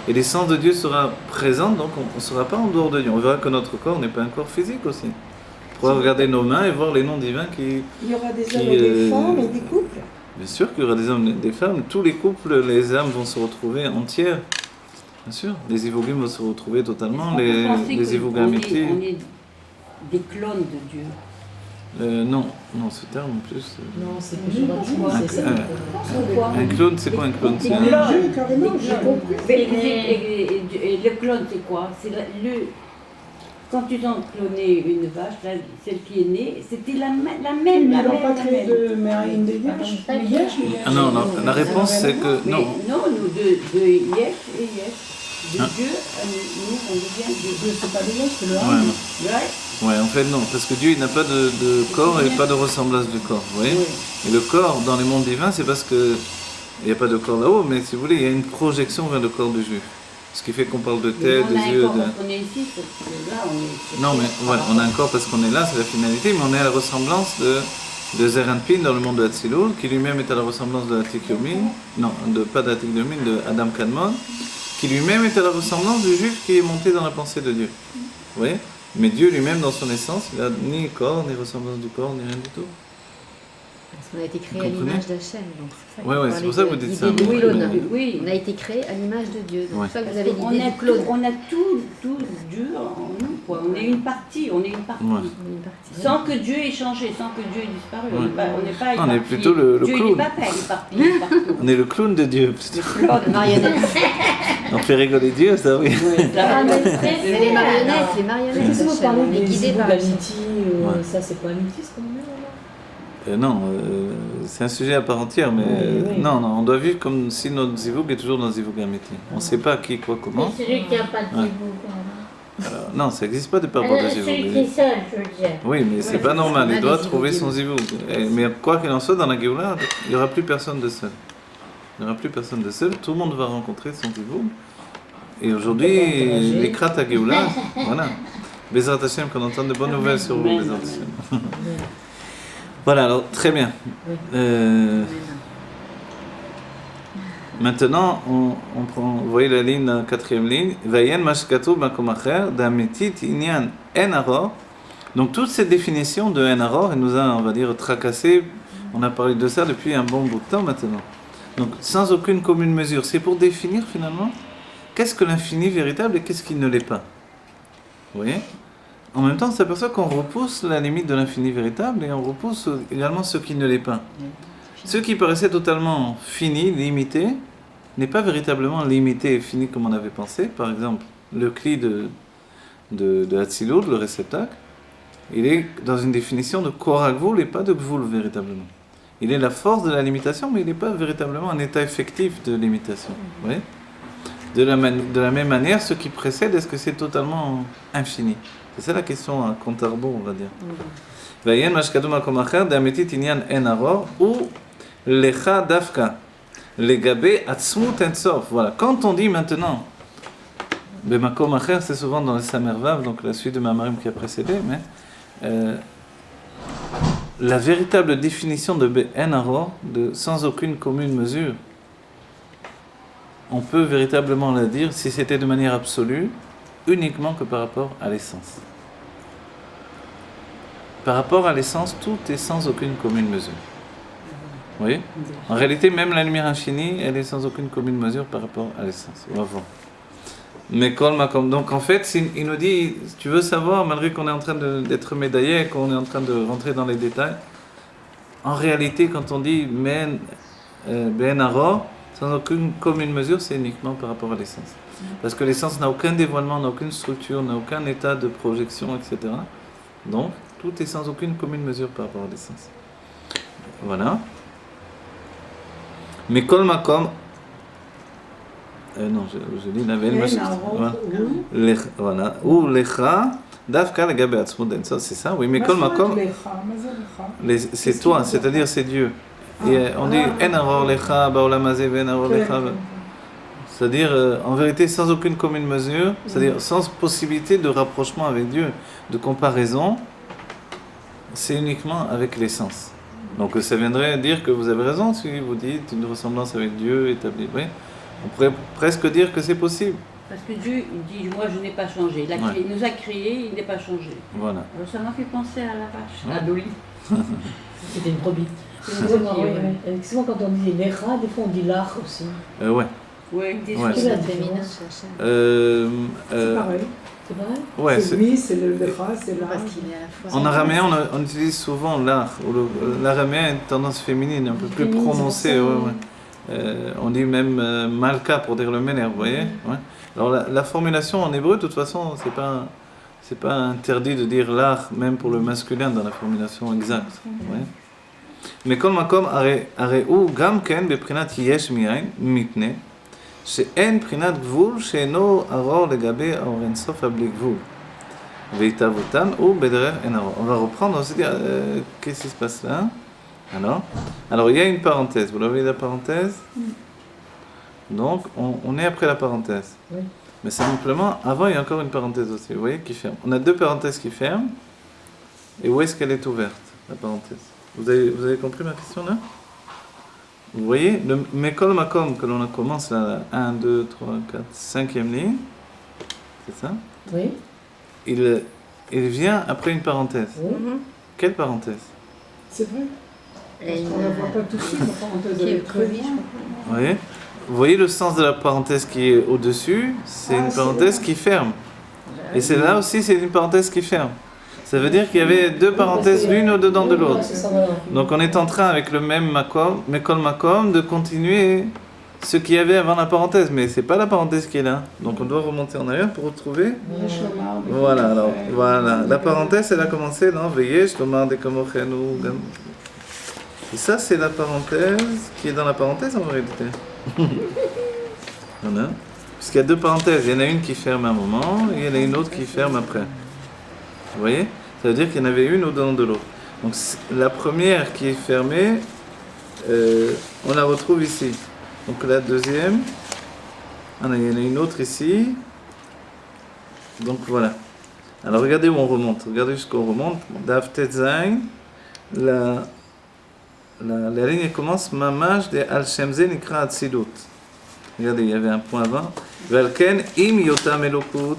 Et l'essence de Dieu sera présente, donc on ne sera pas en dehors de Dieu. On verra que notre corps n'est pas un corps physique aussi. On pourra regarder nos mains et voir les noms divins qui... Il y aura des hommes et des femmes et des couples. Bien sûr qu'il y aura des hommes et des femmes. Tous les couples, les âmes vont se retrouver entières. Bien sûr. Les Ivogim vont se retrouver totalement. On peut penser Les qu'on Ivogamitis. on est des clones de Dieu. Non, ce terme en plus. Non, c'est péjoratif, c'est ça. Pourquoi Un clone, c'est quoi un clone? C'est un- Dieu, carrément, j'ai compris. Et le clone, c'est quoi? C'est quand tu as cloné une vache, celle qui est née, c'était la même. Mais ils n'ont pas créé de mérine des Yesh. Ah non, la réponse c'est que... Mais Non, non, nous, de Yesh et Yesh. De Hein? Dieu, nous, on devient de Dieu, c'est pas des Yesh, c'est le ouais, Ham. non. Ouais. Ouais, en fait non, parce que Dieu il n'a pas de corps et pas de ressemblance du corps, vous voyez. Oui. Et le corps dans les mondes divins, c'est parce que il n'y a pas de corps là-haut, mais si vous voulez, il y a une projection vers le corps du juif. Ce qui fait qu'on parle de Mais tête, on a des un yeux, corps de... parce qu'on est ici, parce que là, on est... Non, mais voilà, on a un corps parce qu'on est là, c'est la finalité, mais on est à la ressemblance de Zeranpin dans le monde de Hatzilut, qui lui-même est à la ressemblance de Atik Yomin, non, pas d'Atik Yomin, de Adam Kadmon, qui lui-même est à la ressemblance du juif qui est monté dans la pensée de Dieu. Vous voyez? Mais Dieu lui-même, dans son essence, il n'a ni corps, ni ressemblance du corps, ni rien du tout. Parce qu'on a été créé Vous à comprenez? l'image d'Hachem. Donc c'est ça Ouais, qu'il ouais, faut c'est pour parler ça que de vous dites l'idée ça. de clone. Oui. On a été créé à l'image de Dieu. Donc Ouais. c'est pour ça que vous Parce avez qu'on l'idée a du clone. on a tout Dieu en nous, quoi. On est une partie, on est une partie. Ouais. Une partie. Sans que Dieu ait changé, sans que Dieu ait disparu. Ouais. On n'est pas On est éparpillé. plutôt le Dieu, clown. il n'est pas éparpillé partout. On est le clown de Dieu. La marionnette. On fait rigoler Dieu, ça oui. Ouais, ça, C'est les marionnettes, les Qu'est-ce marionnettes que vous d'Hachem. parlez On est des guidés zivug par Hachem. amiti, Ouais. ça c'est pas amiti ce qu'on met là? Non, c'est un sujet à part entière, mais Oui. non, on doit vivre comme si notre zivug est toujours dans zivug amiti. On ne sait pas qui, quoi, comment. C'est celui qui n'a pas de Ouais. zivug. Alors, non, ça n'existe pas de par rapport à Celui qui zivug. est seul, je veux dire. Oui, mais c'est pas normal, On a il doit des trouver zivugim. son zivug. Mais quoi qu'il en soit, dans la Géoula, il n'y aura plus personne de seul. Il n'y aura plus personne de seul, tout le monde va rencontrer son zivug. Et aujourd'hui, les krates à Géoula, voilà. Bezrat Hashem, qu'on entende de bonnes nouvelles sur vous, Amen. Bezrat Hashem. Voilà, alors très bien. Maintenant, on prend, vous voyez la ligne, la quatrième ligne. Vayen mashkatu makom acher d'amitit inyan en aror. Donc toute cette définition de en aror, elle nous a, on va dire, tracassé. On a parlé de ça depuis un bon bout de temps maintenant. Donc sans aucune commune mesure, c'est pour définir finalement qu'est-ce que l'infini véritable et qu'est-ce qui ne l'est pas. Vous voyez? En même temps, on s'aperçoit qu'on repousse la limite de l'infini véritable et on repousse également ce qui ne l'est pas. Ce qui paraissait totalement fini, limité, n'est pas véritablement limité et fini comme on avait pensé. Par exemple, le cli de Hatzilut, le réceptacle, il est dans une définition de Koragvul et pas de Gvul véritablement. Il est la force de la limitation, mais il n'est pas véritablement un état effectif de limitation. Vous voyez? De la même manière, ce qui précède, est-ce que c'est totalement infini? C'est ça la question à compte à rebours, on va dire. Vayen mashkadu makom acher d'amitit inyan en aror ou lecha dafka legabe atzmut en sof. Voilà. Quand on dit maintenant, bemakom acher, c'est souvent dans le Samervav, donc la suite de Mamarim qui a précédé, mais la véritable définition de en aror, de sans aucune commune mesure, on peut véritablement la dire si c'était de manière absolue, uniquement que par rapport à l'essence. Par rapport à l'essence, tout est sans aucune commune mesure. Vous voyez? En réalité, même la lumière infinie, elle est sans aucune commune mesure par rapport à l'essence. On va voir. Mais donc en fait, il nous dit, si tu veux savoir, malgré qu'on est en train d'être médaillé, qu'on est en train de rentrer dans les détails, en réalité, quand on dit Ben Aror, sans aucune commune mesure, c'est uniquement par rapport à l'essence. Parce que l'essence n'a aucun dévoilement, n'a aucune structure, n'a aucun état de projection, etc. Donc, tout est sans aucune commune mesure par rapport à l'essence. Voilà. Mais kol makom. Non, je dis la veille. Voilà. Ou lecha. Dafka legabe atzmut en sof, c'est ça, oui. Mais kol makom. C'est toi, c'est-à-dire c'est Dieu. Et on dit en aror lecha baolam hazeh ve'en aror lecha. C'est-à-dire, en vérité, sans aucune commune mesure, c'est-à-dire sans possibilité de rapprochement avec Dieu, de comparaison, c'est uniquement avec l'essence. Donc ça viendrait dire que vous avez raison si vous dites une ressemblance avec Dieu établie. Oui. On pourrait presque dire que c'est possible. Parce que Dieu il dit, moi je n'ai pas changé. Il nous a créés, il n'est pas changé. Voilà. Alors ça m'a fait penser à la vache, Ouais. à Dolly. C'était une brebis. C'est une brebis, ouais. Souvent quand on dit lecha, des fois on dit lach aussi. Ouais. Oui, Des Ouais, choses c'est- féminines chez Hachem. C'est pareil. C'est vrai? Ouais, C'est lui, c'est le lecha, c'est là. Parce qu'il est à la fois. en araméen, on utilise souvent l'art. L'araméen a une tendance féminine, un peu plus Féminine, prononcée. c'est Ouais, pour ça. ouais. On dit même malka pour dire le ménère, vous voyez? Ouais. Alors la formulation en hébreu, de toute façon, c'est pas interdit de dire l'art, même pour le masculin, dans la formulation exacte. Ouais. Mais comme makom הרי הוא גם כן בבחינת יש מאין מתנה שאין בחינת גבול שאינו ארור לגבי האור אינסוף הבלי גבול והתהוותן הוא בדרך אין ארור. On va reprendre, on se dit qu'est-ce qui se passe là? Alors il y a une parenthèse, vous l'avez la parenthèse? Donc on est après la parenthèse. Oui. Mais simplement, avant il y a encore une parenthèse aussi, vous voyez, qui ferme. On a deux parenthèses qui ferment, et où est-ce qu'elle est ouverte, la parenthèse? Vous avez compris ma question là? Vous voyez, le Mekol Makom que l'on commence là, 1, 2, 3, 4, 5e ligne, c'est ça? Oui. Il vient après une parenthèse. Oui. Quelle parenthèse? C'est vrai. Elle a une, On ne la voit pas tout de suite, la parenthèse qui elle est est très crevée, bien. je crois. Vous voyez le sens de la parenthèse qui est au-dessus, c'est Ah, une c'est parenthèse vrai. qui ferme. Et c'est là aussi, c'est une parenthèse qui ferme. Ça veut dire qu'il y avait deux parenthèses l'une au-dedans de l'autre. C'est ça, voilà. Donc on est en train, avec le même makom, Mekol Makom, de continuer ce qu'il y avait avant la parenthèse. Mais c'est pas la parenthèse qui est là. Donc on doit remonter en arrière pour retrouver. Yesh lomar, Voilà, alors, ouais. voilà. La parenthèse, elle a commencé dans Veyesh, Lomar de Kamochenu. Et ça, c'est la parenthèse qui est dans la parenthèse en réalité. Voilà. Parce qu'il y a deux parenthèses. Il y en a une qui ferme à un moment et il y en a une autre qui ferme après. Vous voyez? Ça veut dire qu'il y en avait une au-dedans de l'autre. Donc la première qui est fermée, on la retrouve ici. Donc la deuxième, il y en a une autre ici. Donc voilà. Alors regardez où on remonte. Regardez jusqu'où on remonte. Daf Tetzain, la ligne elle commence Mamash de Al-Shemze Nikra Atzilut. Regardez, il y avait un point avant. Velken im yotam elokut.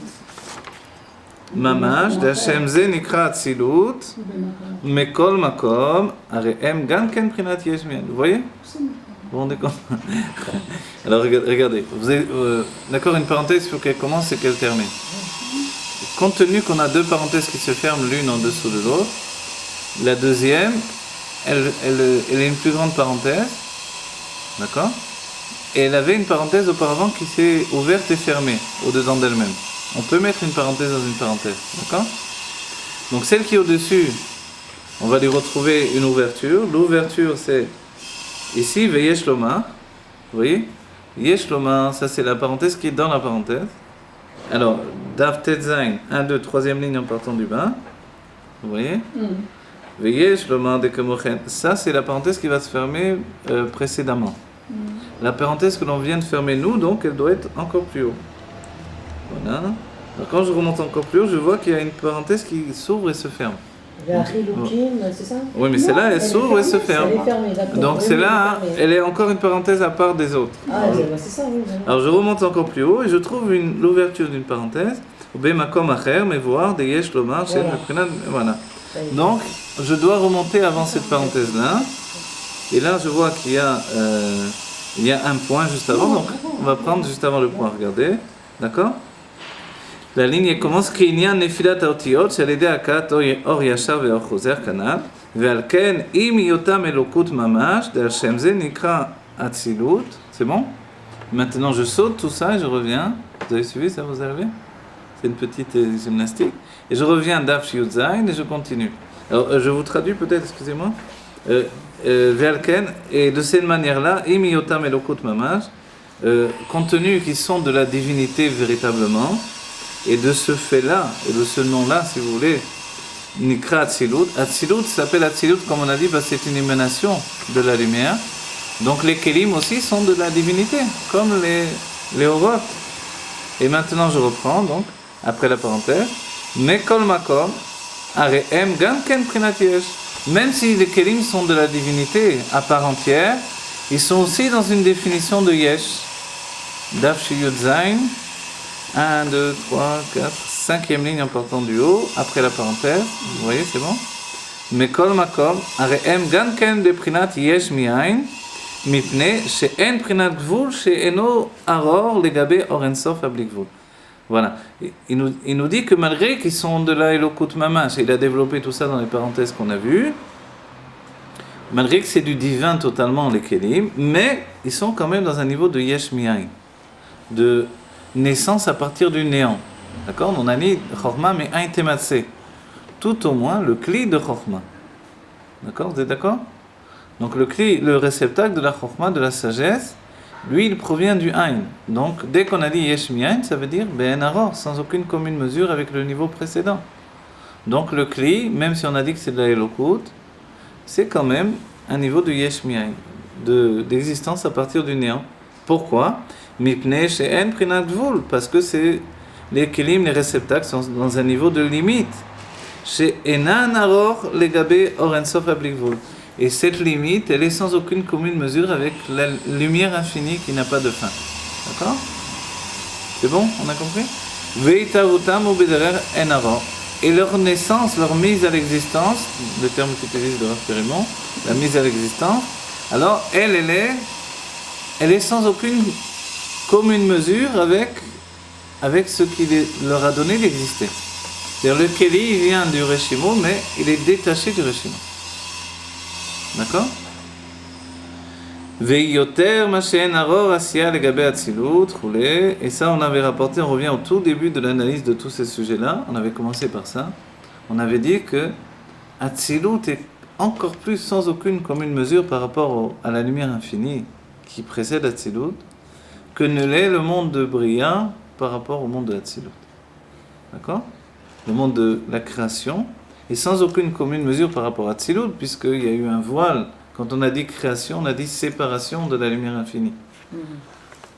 Mamash de Al-Shemze Nikra Atzilut. Mekol makom. Areem ganken prinat yeshmian. Vous voyez? Vous vous rendez compte? Alors regardez. Vous avez, d'accord, une parenthèse, il faut qu'elle commence et qu'elle termine. Compte tenu qu'on a deux parenthèses qui se ferment l'une en dessous de l'autre, la deuxième, elle est une plus grande parenthèse, d'accord? Et elle avait une parenthèse auparavant qui s'est ouverte et fermée au-dedans d'elle-même. On peut mettre une parenthèse dans une parenthèse, d'accord? Donc celle qui est au-dessus, on va lui retrouver une ouverture. L'ouverture, c'est ici, Veyesh Lomar. Vous voyez? Yesh Lomar, ça c'est la parenthèse qui est dans la parenthèse. Alors, Daf Tetzain, 1, 2, troisième ligne en partant du bas. Vous voyez? Veyesh Lomar de Kamochen. Ça, c'est la parenthèse qui va se fermer précédemment. La parenthèse que l'on vient de fermer nous, donc, elle doit être encore plus haut. Voilà. Alors, quand je remonte encore plus haut, je vois qu'il y a une parenthèse qui s'ouvre et se ferme. Ve'achilukim, c'est ça? Oui, mais celle-là, elle s'ouvre et se ferme. Elle est fermée, d'accord. Donc, Oui, celle-là, elle est fermée. elle est encore une parenthèse à part des autres. Ah, c'est ça, oui. voilà. Alors, je remonte encore plus haut et je trouve l'ouverture d'une parenthèse. Makom acher, mais voir des yesh lomar, chez le prenat. Voilà. Ça y est. Donc, je dois remonter avant cette parenthèse-là. Et là, je vois qu'il y a un point juste avant. Donc, on va prendre juste avant le point. Regardez. D'accord? La ligne elle commence Kinyan nefilat haotiyot, shel yedei hakat or yashar ve'or chozer kanal. Ve'al ken im yotam elokut mamash, de Hashem ze nikra atzilut. C'est bon? Maintenant, je saute tout ça et je reviens. Vous avez suivi ça, vous avez? C'est une petite gymnastique. Et je reviens d'Af Yud Zayin et je continue. Alors, je vous traduis peut-être, excusez-moi. Ve'alken, et de cette manière-là, Im yotam elokut mamash, compte tenu qu'ils sont de la divinité véritablement, et de ce fait-là, et de ce nom-là, si vous voulez, Nikra Atzilut. Atzilut s'appelle Atzilut, comme on a dit, parce que c'est une émanation de la lumière. Donc les Kelim aussi sont de la divinité, comme les Oroth. Et maintenant je reprends, donc, après la parenthèse. Mekol makom, areem ganken prinat yesh. Même si les Kelim sont de la divinité à part entière, ils sont aussi dans une définition de yesh. Daf Yud Zayin, 1, 2, 3, 4, 5e ligne en partant du haut, après la parenthèse. Vous voyez, c'est bon? Mekol makom, areem ganken de prinat yesh mi'ain. Mipne, she'en prinat gvul, she'eno aror legabe orensof abli gvul. Voilà. Il nous dit que malgré qu'ils sont de la Elokut Mamash, il a développé tout ça dans les parenthèses qu'on a vues, malgré que c'est du divin totalement les Kelim, mais ils sont quand même dans un niveau de Yesh Mi'ain, de naissance à partir du néant. D'accord? On a dit Chorma mais un Tematse. Tout au moins le cli de Chorma. D'accord? Vous êtes d'accord? Donc le réceptacle de la Chorma, de la sagesse, lui il provient du Ain. Donc dès qu'on a dit Yesh Mi'ain, ça veut dire Ben Aror, sans aucune commune mesure avec le niveau précédent. Donc le Kli, même si on a dit que c'est de la Elokut, c'est quand même un niveau de Yesh Mi'ain, d'existence à partir du néant. Pourquoi? Mipne she'en prinat gvul, parce que c'est les Kelim, les réceptacles sont dans un niveau de limite. She'enan aror legabe orensof abli gvul. Et cette limite, elle est sans aucune commune mesure avec la lumière infinie qui n'a pas de fin. D'accord? C'est bon? On a compris? Ve'itavutam ou bederer en aror. et leur naissance, leur mise à l'existence, le terme qu'utilise le Rav Périmon, la mise à l'existence, alors elle est sans aucune commune mesure avec ce qui leur a donné d'exister. C'est-à-dire le Keli, il vient du Reshimo, mais il est détaché du Reshimo. D'accord? Veyoter Machen Aror Asiya Legabe Atzilut, roulé. Et ça, on avait rapporté, on revient au tout début de l'analyse de tous ces sujets-là. On avait commencé par ça. On avait dit que Atzilut est encore plus sans aucune commune mesure par rapport à la lumière infinie qui précède Atzilut, que ne l'est le monde de Bria par rapport au monde de Atzilut. D'accord? Le monde de la création est sans aucune commune mesure par rapport à Atzilut, puisqu'il y a eu un voile. Quand on a dit création, on a dit séparation de la lumière infinie.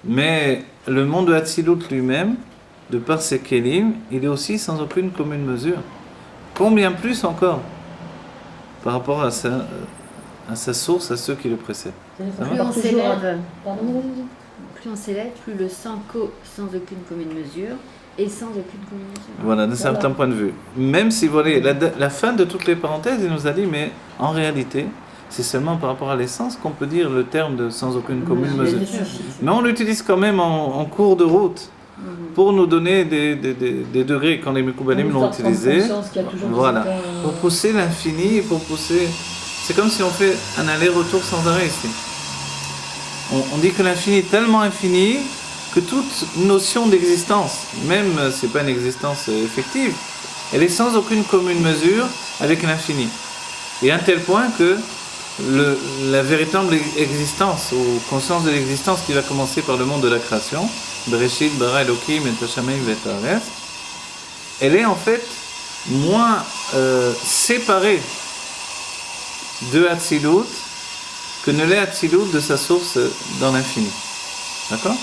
Mais le monde de Atzilut lui-même, de par ses kelim, il est aussi sans aucune commune mesure. Combien plus encore par rapport à sa source, à ceux qui le précèdent. Plus on s'élève, Pardon, plus on s'élève, plus le sans aucune commune mesure et sans aucune commune mesure. Voilà, d'un certain point de vue. Même si, voilà, la fin de toutes les parenthèses, il nous a dit, mais en réalité, c'est seulement par rapport à l'essence qu'on peut dire le terme de sans aucune commune mesure. Mais on l'utilise quand même en cours de route pour nous donner des degrés quand les Mekoubalim l'ont utilisé. Voilà, pour pousser l'infini, pour pousser. C'est comme si on fait un aller-retour sans arrêt ici. On dit que l'infini est tellement infini que toute notion d'existence, même si ce n'est pas une existence effective, elle est sans aucune commune mesure avec l'infini. Et à un tel point que la véritable existence, ou conscience de l'existence qui va commencer par le monde de la création, Bereshit, Bara, Elohim, et Tashamayim, Vetares, elle est en fait moins séparée de Atzilut que ne l'est Atzilut de sa source dans l'infini. D'accord?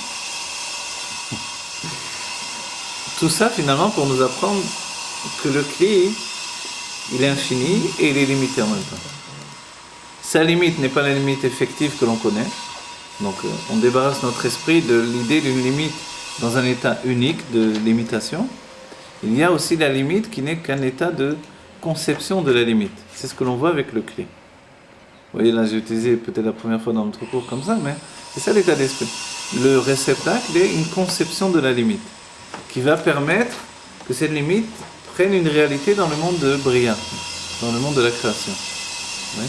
Tout ça finalement pour nous apprendre que le Kli, il est infini et il est limité en même temps. Sa limite n'est pas la limite effective que l'on connaît. Donc on débarrasse notre esprit de l'idée d'une limite dans un état unique de limitation. Il y a aussi la limite qui n'est qu'un état de conception de la limite. C'est ce que l'on voit avec le Kli. Vous voyez, là j'ai utilisé peut-être la première fois dans notre cours comme ça, mais c'est ça l'état d'esprit. Le réceptacle est une conception de la limite qui va permettre que cette limite prenne une réalité dans le monde de Bria, dans le monde de la création. Oui.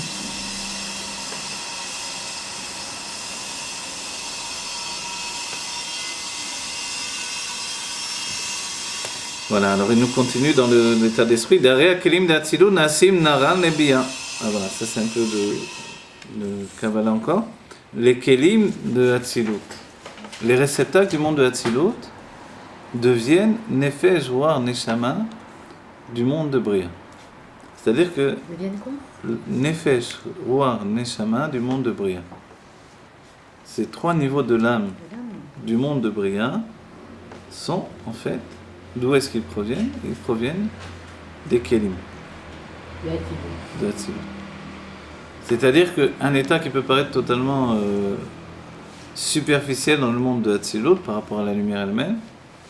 Voilà, alors il nous continue dans l'état d'esprit. Derrière Kelim d'Atzilut Nasim Naran Lebia. Ah voilà, ça c'est un peu de Kabbalah encore. Les Kelim de Atzilut. Les réceptacles du monde de Atzilut deviennent Nefesh War Neshama du monde de Bria. C'est-à-dire que Deviennent quoi? Nefesh War Neshama du monde de Bria. Ces trois niveaux de l'âme du monde de Bria sont en fait, d'où est-ce qu'ils proviennent? Ils proviennent des Kelim, de Atzilut. C'est-à-dire qu'un état qui peut paraître totalement superficiel dans le monde de Atzilut par rapport à la lumière elle-même,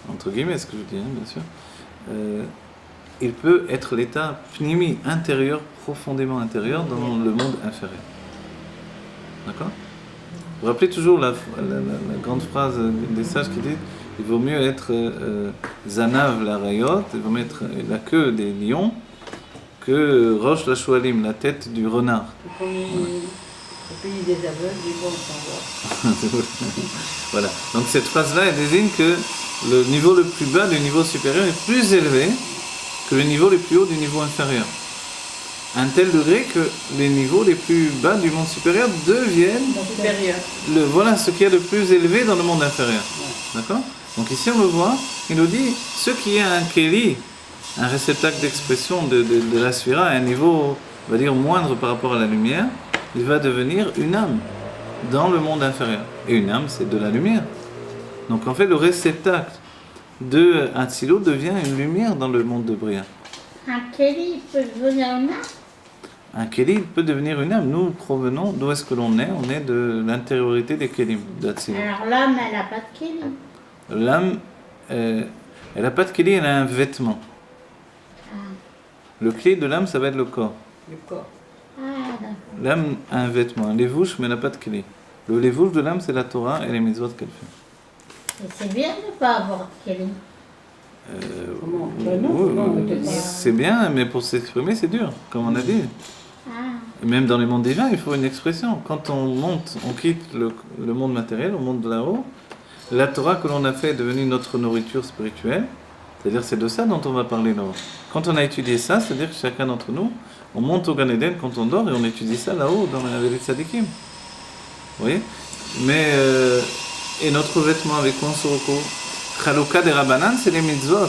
entre guillemets, ce que je dis, bien sûr, il peut être l'état pnimi, intérieur, profondément intérieur dans le monde inférieur. D'accord? Vous vous rappelez toujours la grande phrase des sages qui dit il vaut mieux être Zanav la Rayot, il vaut mieux être la queue des lions que Roche la Choualim, la tête du renard. Comme au pays des aveugles, du bon savoir. Voilà. Donc cette phrase-là, elle désigne que le niveau le plus bas du niveau supérieur est plus élevé que le niveau le plus haut du niveau inférieur. À un tel degré que les niveaux les plus bas du monde supérieur deviennent voilà ce qu'il y a de plus élevé dans le monde inférieur. D'accord? Donc ici on le voit, il nous dit, ce qui est un Keli, un réceptacle d'expression de la Sphira à un niveau, on va dire, moindre par rapport à la lumière, il va devenir une âme dans le monde inférieur. Et une âme, c'est de la lumière. Donc en fait, le réceptacle de Atzilut devient une lumière dans le monde de Bria. Un Kelly peut devenir un âme? Un Keli peut devenir une âme. Nous provenons, d'où est-ce que l'on est? On est de l'intériorité des Kelim d'Atzilut. Alors l'âme, elle n'a pas de Kelly. L'âme, elle n'a pas de Keli, elle a un vêtement. Le clé de l'âme, ça va être le corps. Le corps. Ah, d'accord. L'âme a un vêtement, un levouche, mais elle n'a pas de clé. Le levouche de l'âme, c'est la Torah et les mitzvot qu'elle fait. Et c'est bien de ne pas avoir de kélim. Comment Ben non, Oui, non, c'est bien, mais pour s'exprimer, c'est dur, comme on a dit. Ah, Et même dans les mondes divins, il faut une expression. Quand on monte, on quitte le monde matériel, au monde de là-haut, la Torah que l'on a fait est devenue notre nourriture spirituelle. C'est-à-dire c'est de ça dont on va parler là-haut. Quand on a étudié ça, c'est-à-dire que chacun d'entre nous, on monte au Gan Eden quand on dort et on étudie ça là-haut dans la vérité Tzadikim. Vous voyez? Mais, et notre vêtement avec quoi on se recouvre? Chalukah des Rabbanan, c'est les mitzvot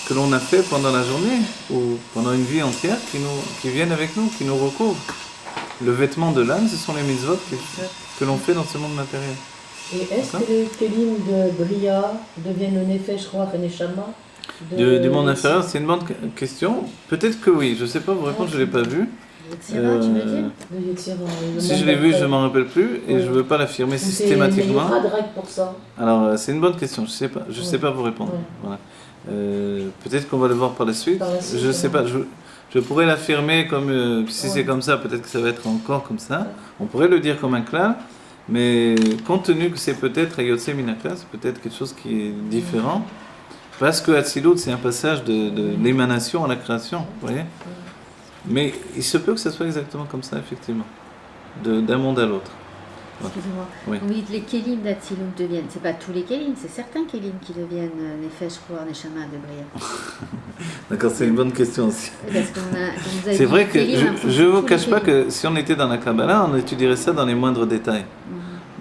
que l'on a fait pendant la journée ou pendant une vie entière qui viennent avec nous, qui nous recouvrent. Le vêtement de l'âme, ce sont les mitzvot que l'on fait dans ce monde matériel. Et est-ce que les kelim de Bria deviennent le Nefesh, Ruach et Neshama Du monde inférieur, c'est une bonne question. Peut-être que oui, je ne sais pas vous répondre, je ne l'ai pas vu. Yetzira, tu veux dire De Yetzira, le Si monde je l'ai vu, je ne d'après. m'en rappelle plus et je ne veux pas l'affirmer Ou c'est- systématiquement. Mais il n'y a pas de règle pour ça. Alors, c'est une bonne question, je sais pas, sais pas vous répondre. Ouais. Voilà. Peut-être qu'on va le voir par la suite. Par la suite, Je sais ouais. pas, je pourrais l'affirmer comme si c'est comme ça, peut-être que ça va être encore comme ça. On pourrait le dire comme un clan, mais compte tenu que c'est peut-être Ayotse Minakla, c'est peut-être quelque chose qui est différent. Parce que Hatzilut, c'est un passage de l'émanation à la création, vous voyez. Mais il se peut que ça soit exactement comme ça, effectivement, d'un monde à l'autre. Excusez-moi. Oui. Oui, les kelim d'Atsilut deviennent, c'est pas tous les kelim, c'est certains kelim qui deviennent Nefesh, Ruach, Neshama de Bria. D'accord, c'est une bonne question aussi. Parce qu'on a, comme vous avez C'est dit, vrai que kelim, hein, je ne vous tous cache les pas kelim. que si on était dans la Kabbalah, on étudierait ça dans les moindres détails.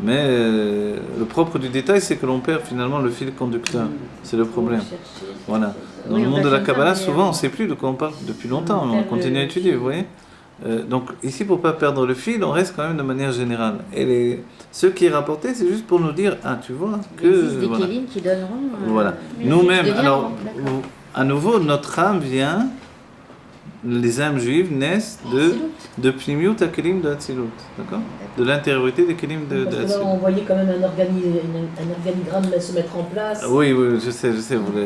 Mais le propre du détail, c'est que l'on perd finalement le fil conducteur. C'est le problème. Voilà. Dans Oui, le on monde de la tâche comme ça, Kabbalah, mais, souvent, on ne sait plus de quoi on parle depuis longtemps, mais on continue à étudier, vous voyez. Donc ici, pour ne pas perdre le fil, on reste quand même de manière générale. Et ce qui est rapporté, c'est juste pour nous dire, ah, tu vois, Il existe que... des Voilà. kelim qui donneront. Voilà. qui Nous-mêmes, deviendront, alors, d'accord. à nouveau, notre âme vient, les âmes juives naissent de Pnimiut à Kelim de Hatzilut, d'accord? De l'intériorité des Kelim de Parce que là, Hatzilut. on voyait quand même un organigramme se mettre en place. Oui, oui, je sais,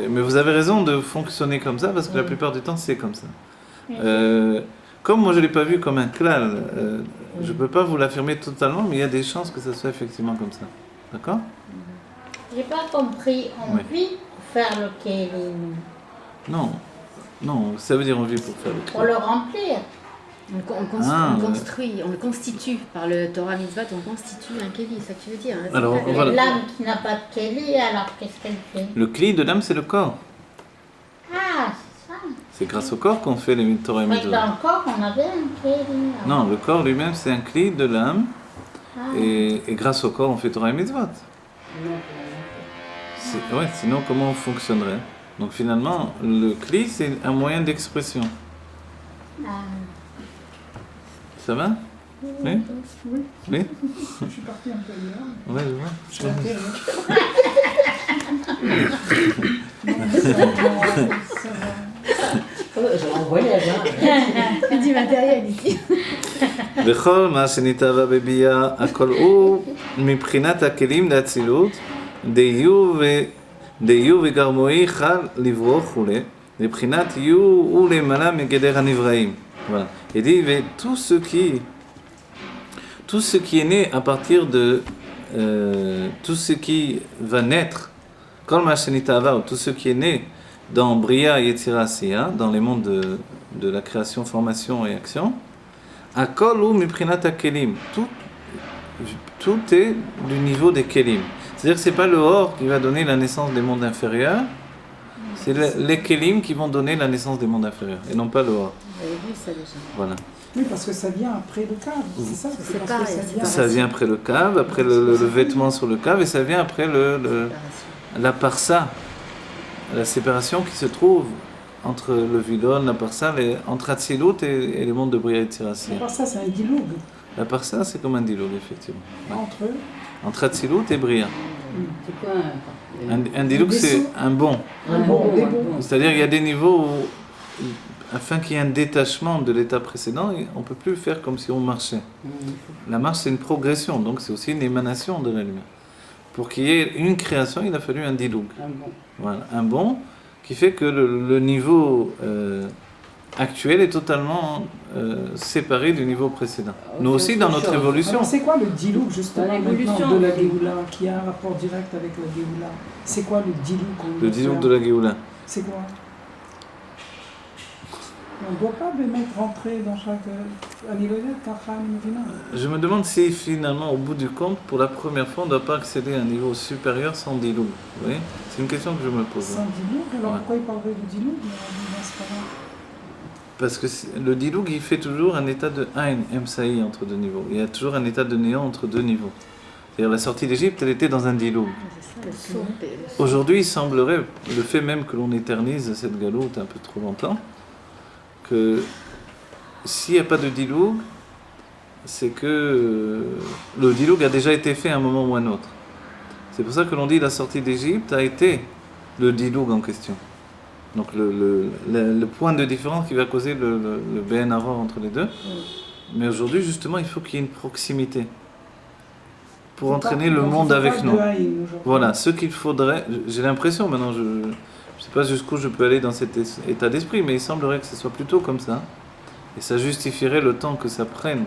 mais vous avez raison de fonctionner comme ça, parce que la plupart du temps, c'est comme ça. Comme moi, je ne l'ai pas vu comme un klal, je ne peux pas vous l'affirmer totalement, mais il y a des chances que ça soit effectivement comme ça. D'accord? j'ai pas compris. On Oui. vit pour faire le kélim, Non, non, ça veut dire on vit pour faire le pour klal. le remplir. On construit, on le constitue par le Torah Mitzvot, on constitue un kéli, c'est ça que tu veux dire. Hein, c'est Alors, ça, Et voilà. l'âme qui n'a pas de kéli, alors qu'est-ce qu'elle fait? Le cli de l'âme, c'est le corps. Ah, c'est ça. C'est grâce au corps qu'on fait les Torah et Mais Mitzvot. dans le corps, on avait un kéli. Non, le corps lui-même, c'est un cli de l'âme, Ah. et grâce au corps, on fait Torah et Mitzvot. Ouais, sinon, comment on fonctionnerait? Donc finalement, le cli, c'est un moyen d'expression. Ah. Ça va? Oui? Oui, Oui? je suis parti un peu ailleurs. Ouais, je vois. C'est intéressant. Ça va. J'ai en voyage, hein. C'est du matériel ici. וכל מה שניתן בביאה, הכל הוא מבחינת הכלים לאצילות, דיו וגרמואי חל לברוך וכולי, מבחינת יו הוא למעלה מגדר הנבראים. Voilà. Il dit, mais tout ce qui est né à partir de tout ce qui va naître, kol ma shenitava, ou tout ce qui est né dans Bria et Yetzira Asiya, dans les mondes de la création, formation et action, Akol ou miprinat kelim, tout est du niveau des kelim. C'est-à-dire que c'est pas le or qui va donner la naissance des mondes inférieurs, c'est les kelim qui vont donner la naissance des mondes inférieurs, et non pas le or. Vous avez vu ça déjà. Voilà. Oui, parce que ça vient après le cadre, c'est ça? C'est parce pareil, que c'est vient- Ça vient après le cave, après le vêtement sur le cave, et ça vient après la parsa, la séparation qui se trouve entre le Vilon, la parsa, entre Hatzilut et les mondes de Bria et Yetzira Asiya. Alors ça, c'est un dialogue La parsa, c'est comme un dialogue, effectivement. Ouais. entre eux. Entre Hatzilut et Bria. C'est quoi Un dialogue, c'est un bond. Un bon, des ouais. bons. C'est-à-dire qu'il y a des niveaux où, afin qu'il y ait un détachement de l'état précédent, on ne peut plus faire comme si on marchait. La marche, c'est une progression, donc c'est aussi une émanation de la lumière. Pour qu'il y ait une création, il a fallu un dialogue. Ah bon. Voilà, un bond qui fait que le niveau actuel est totalement séparé du niveau précédent. Nous c'est aussi, dans autre notre chose. évolution, Alors c'est quoi le dilouk justement Dans l'évolution, maintenant de la c'est- Géoula qui a un rapport direct avec la Géoula? C'est quoi le dilouk qu'on le doit dilouk faire? de la Géoula. C'est quoi? On ne doit pas les mettre rentrer dans chaque... Je me demande si finalement, au bout du compte, pour la première fois, on ne doit pas accéder à un niveau supérieur sans dilouk. Vous voyez? C'est une question que je me pose. Sans dilouk, alors Ouais. pourquoi il parlerait de dilouk dans ce cas-là? Parce que le dilouk, il fait toujours un état de Ain, Msaï, entre deux niveaux. Il y a toujours un état de néant entre deux niveaux. C'est-à-dire la sortie d'Égypte, elle était dans un dilouk. C'est ça, le saut. Aujourd'hui, il semblerait, le fait même que l'on éternise cette galoute un peu trop longtemps, que s'il n'y a pas de dilouk, c'est que le dilouk a déjà été fait à un moment ou à un autre. C'est pour ça que l'on dit que la sortie d'Égypte a été le dilouk en question. Donc le point de différence qui va causer le Ben Aror entre les deux. Mais aujourd'hui, justement, il faut qu'il y ait une proximité pour entraîner le monde avec nous. Voilà, ce qu'il faudrait, j'ai l'impression maintenant, je ne sais pas jusqu'où je peux aller dans cet état d'esprit, mais il semblerait que ce soit plutôt comme ça. Et ça justifierait le temps que ça prenne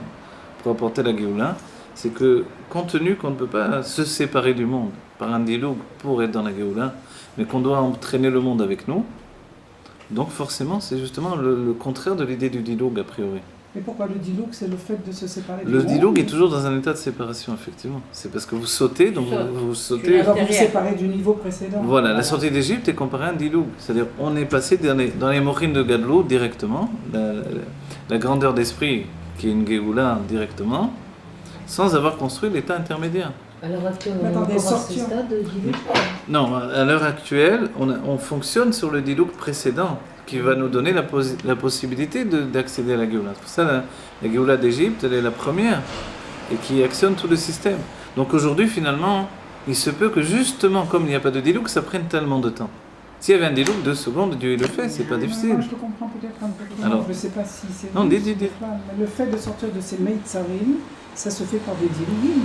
pour apporter la Géoula. C'est que, compte tenu qu'on ne peut pas se séparer du monde par un dialogue pour être dans la Géoula, mais qu'on doit entraîner le monde avec nous, donc forcément, c'est justement le contraire de l'idée du dialogue a priori. Mais pourquoi le dilouk, c'est le fait de se séparer du Le monde? dialogue est toujours dans un état de séparation, effectivement. C'est parce que vous sautez, donc vous sautez. Alors vous vous séparez du niveau précédent. Voilà, la sortie d'Égypte est comparée à un diloug. C'est-à-dire on est passé dans les mochines de Gadlou directement, la grandeur d'esprit qui est une Géoula directement, sans avoir construit l'état intermédiaire. À l'heure actuelle, Mais on est attendez, encore à ce sortir. stade de dilouk. Non, à l'heure actuelle, on fonctionne sur le diloug précédent, qui va nous donner la possibilité d'accéder à la Géoula. C'est pour ça la Géoula d'Égypte, elle est la première, et qui actionne tout le système. Donc aujourd'hui, finalement, il se peut que justement, comme il n'y a pas de diloug, ça prenne tellement de temps. S'il y avait un diloug, 2 secondes, Dieu il le fait, c'est pas difficile. Je peux comprendre peut-être un peu. Alors, Je ne sais pas si c'est... non, dis. Mais le fait de sortir de ces Meitzarim, ça se fait par des dilougim.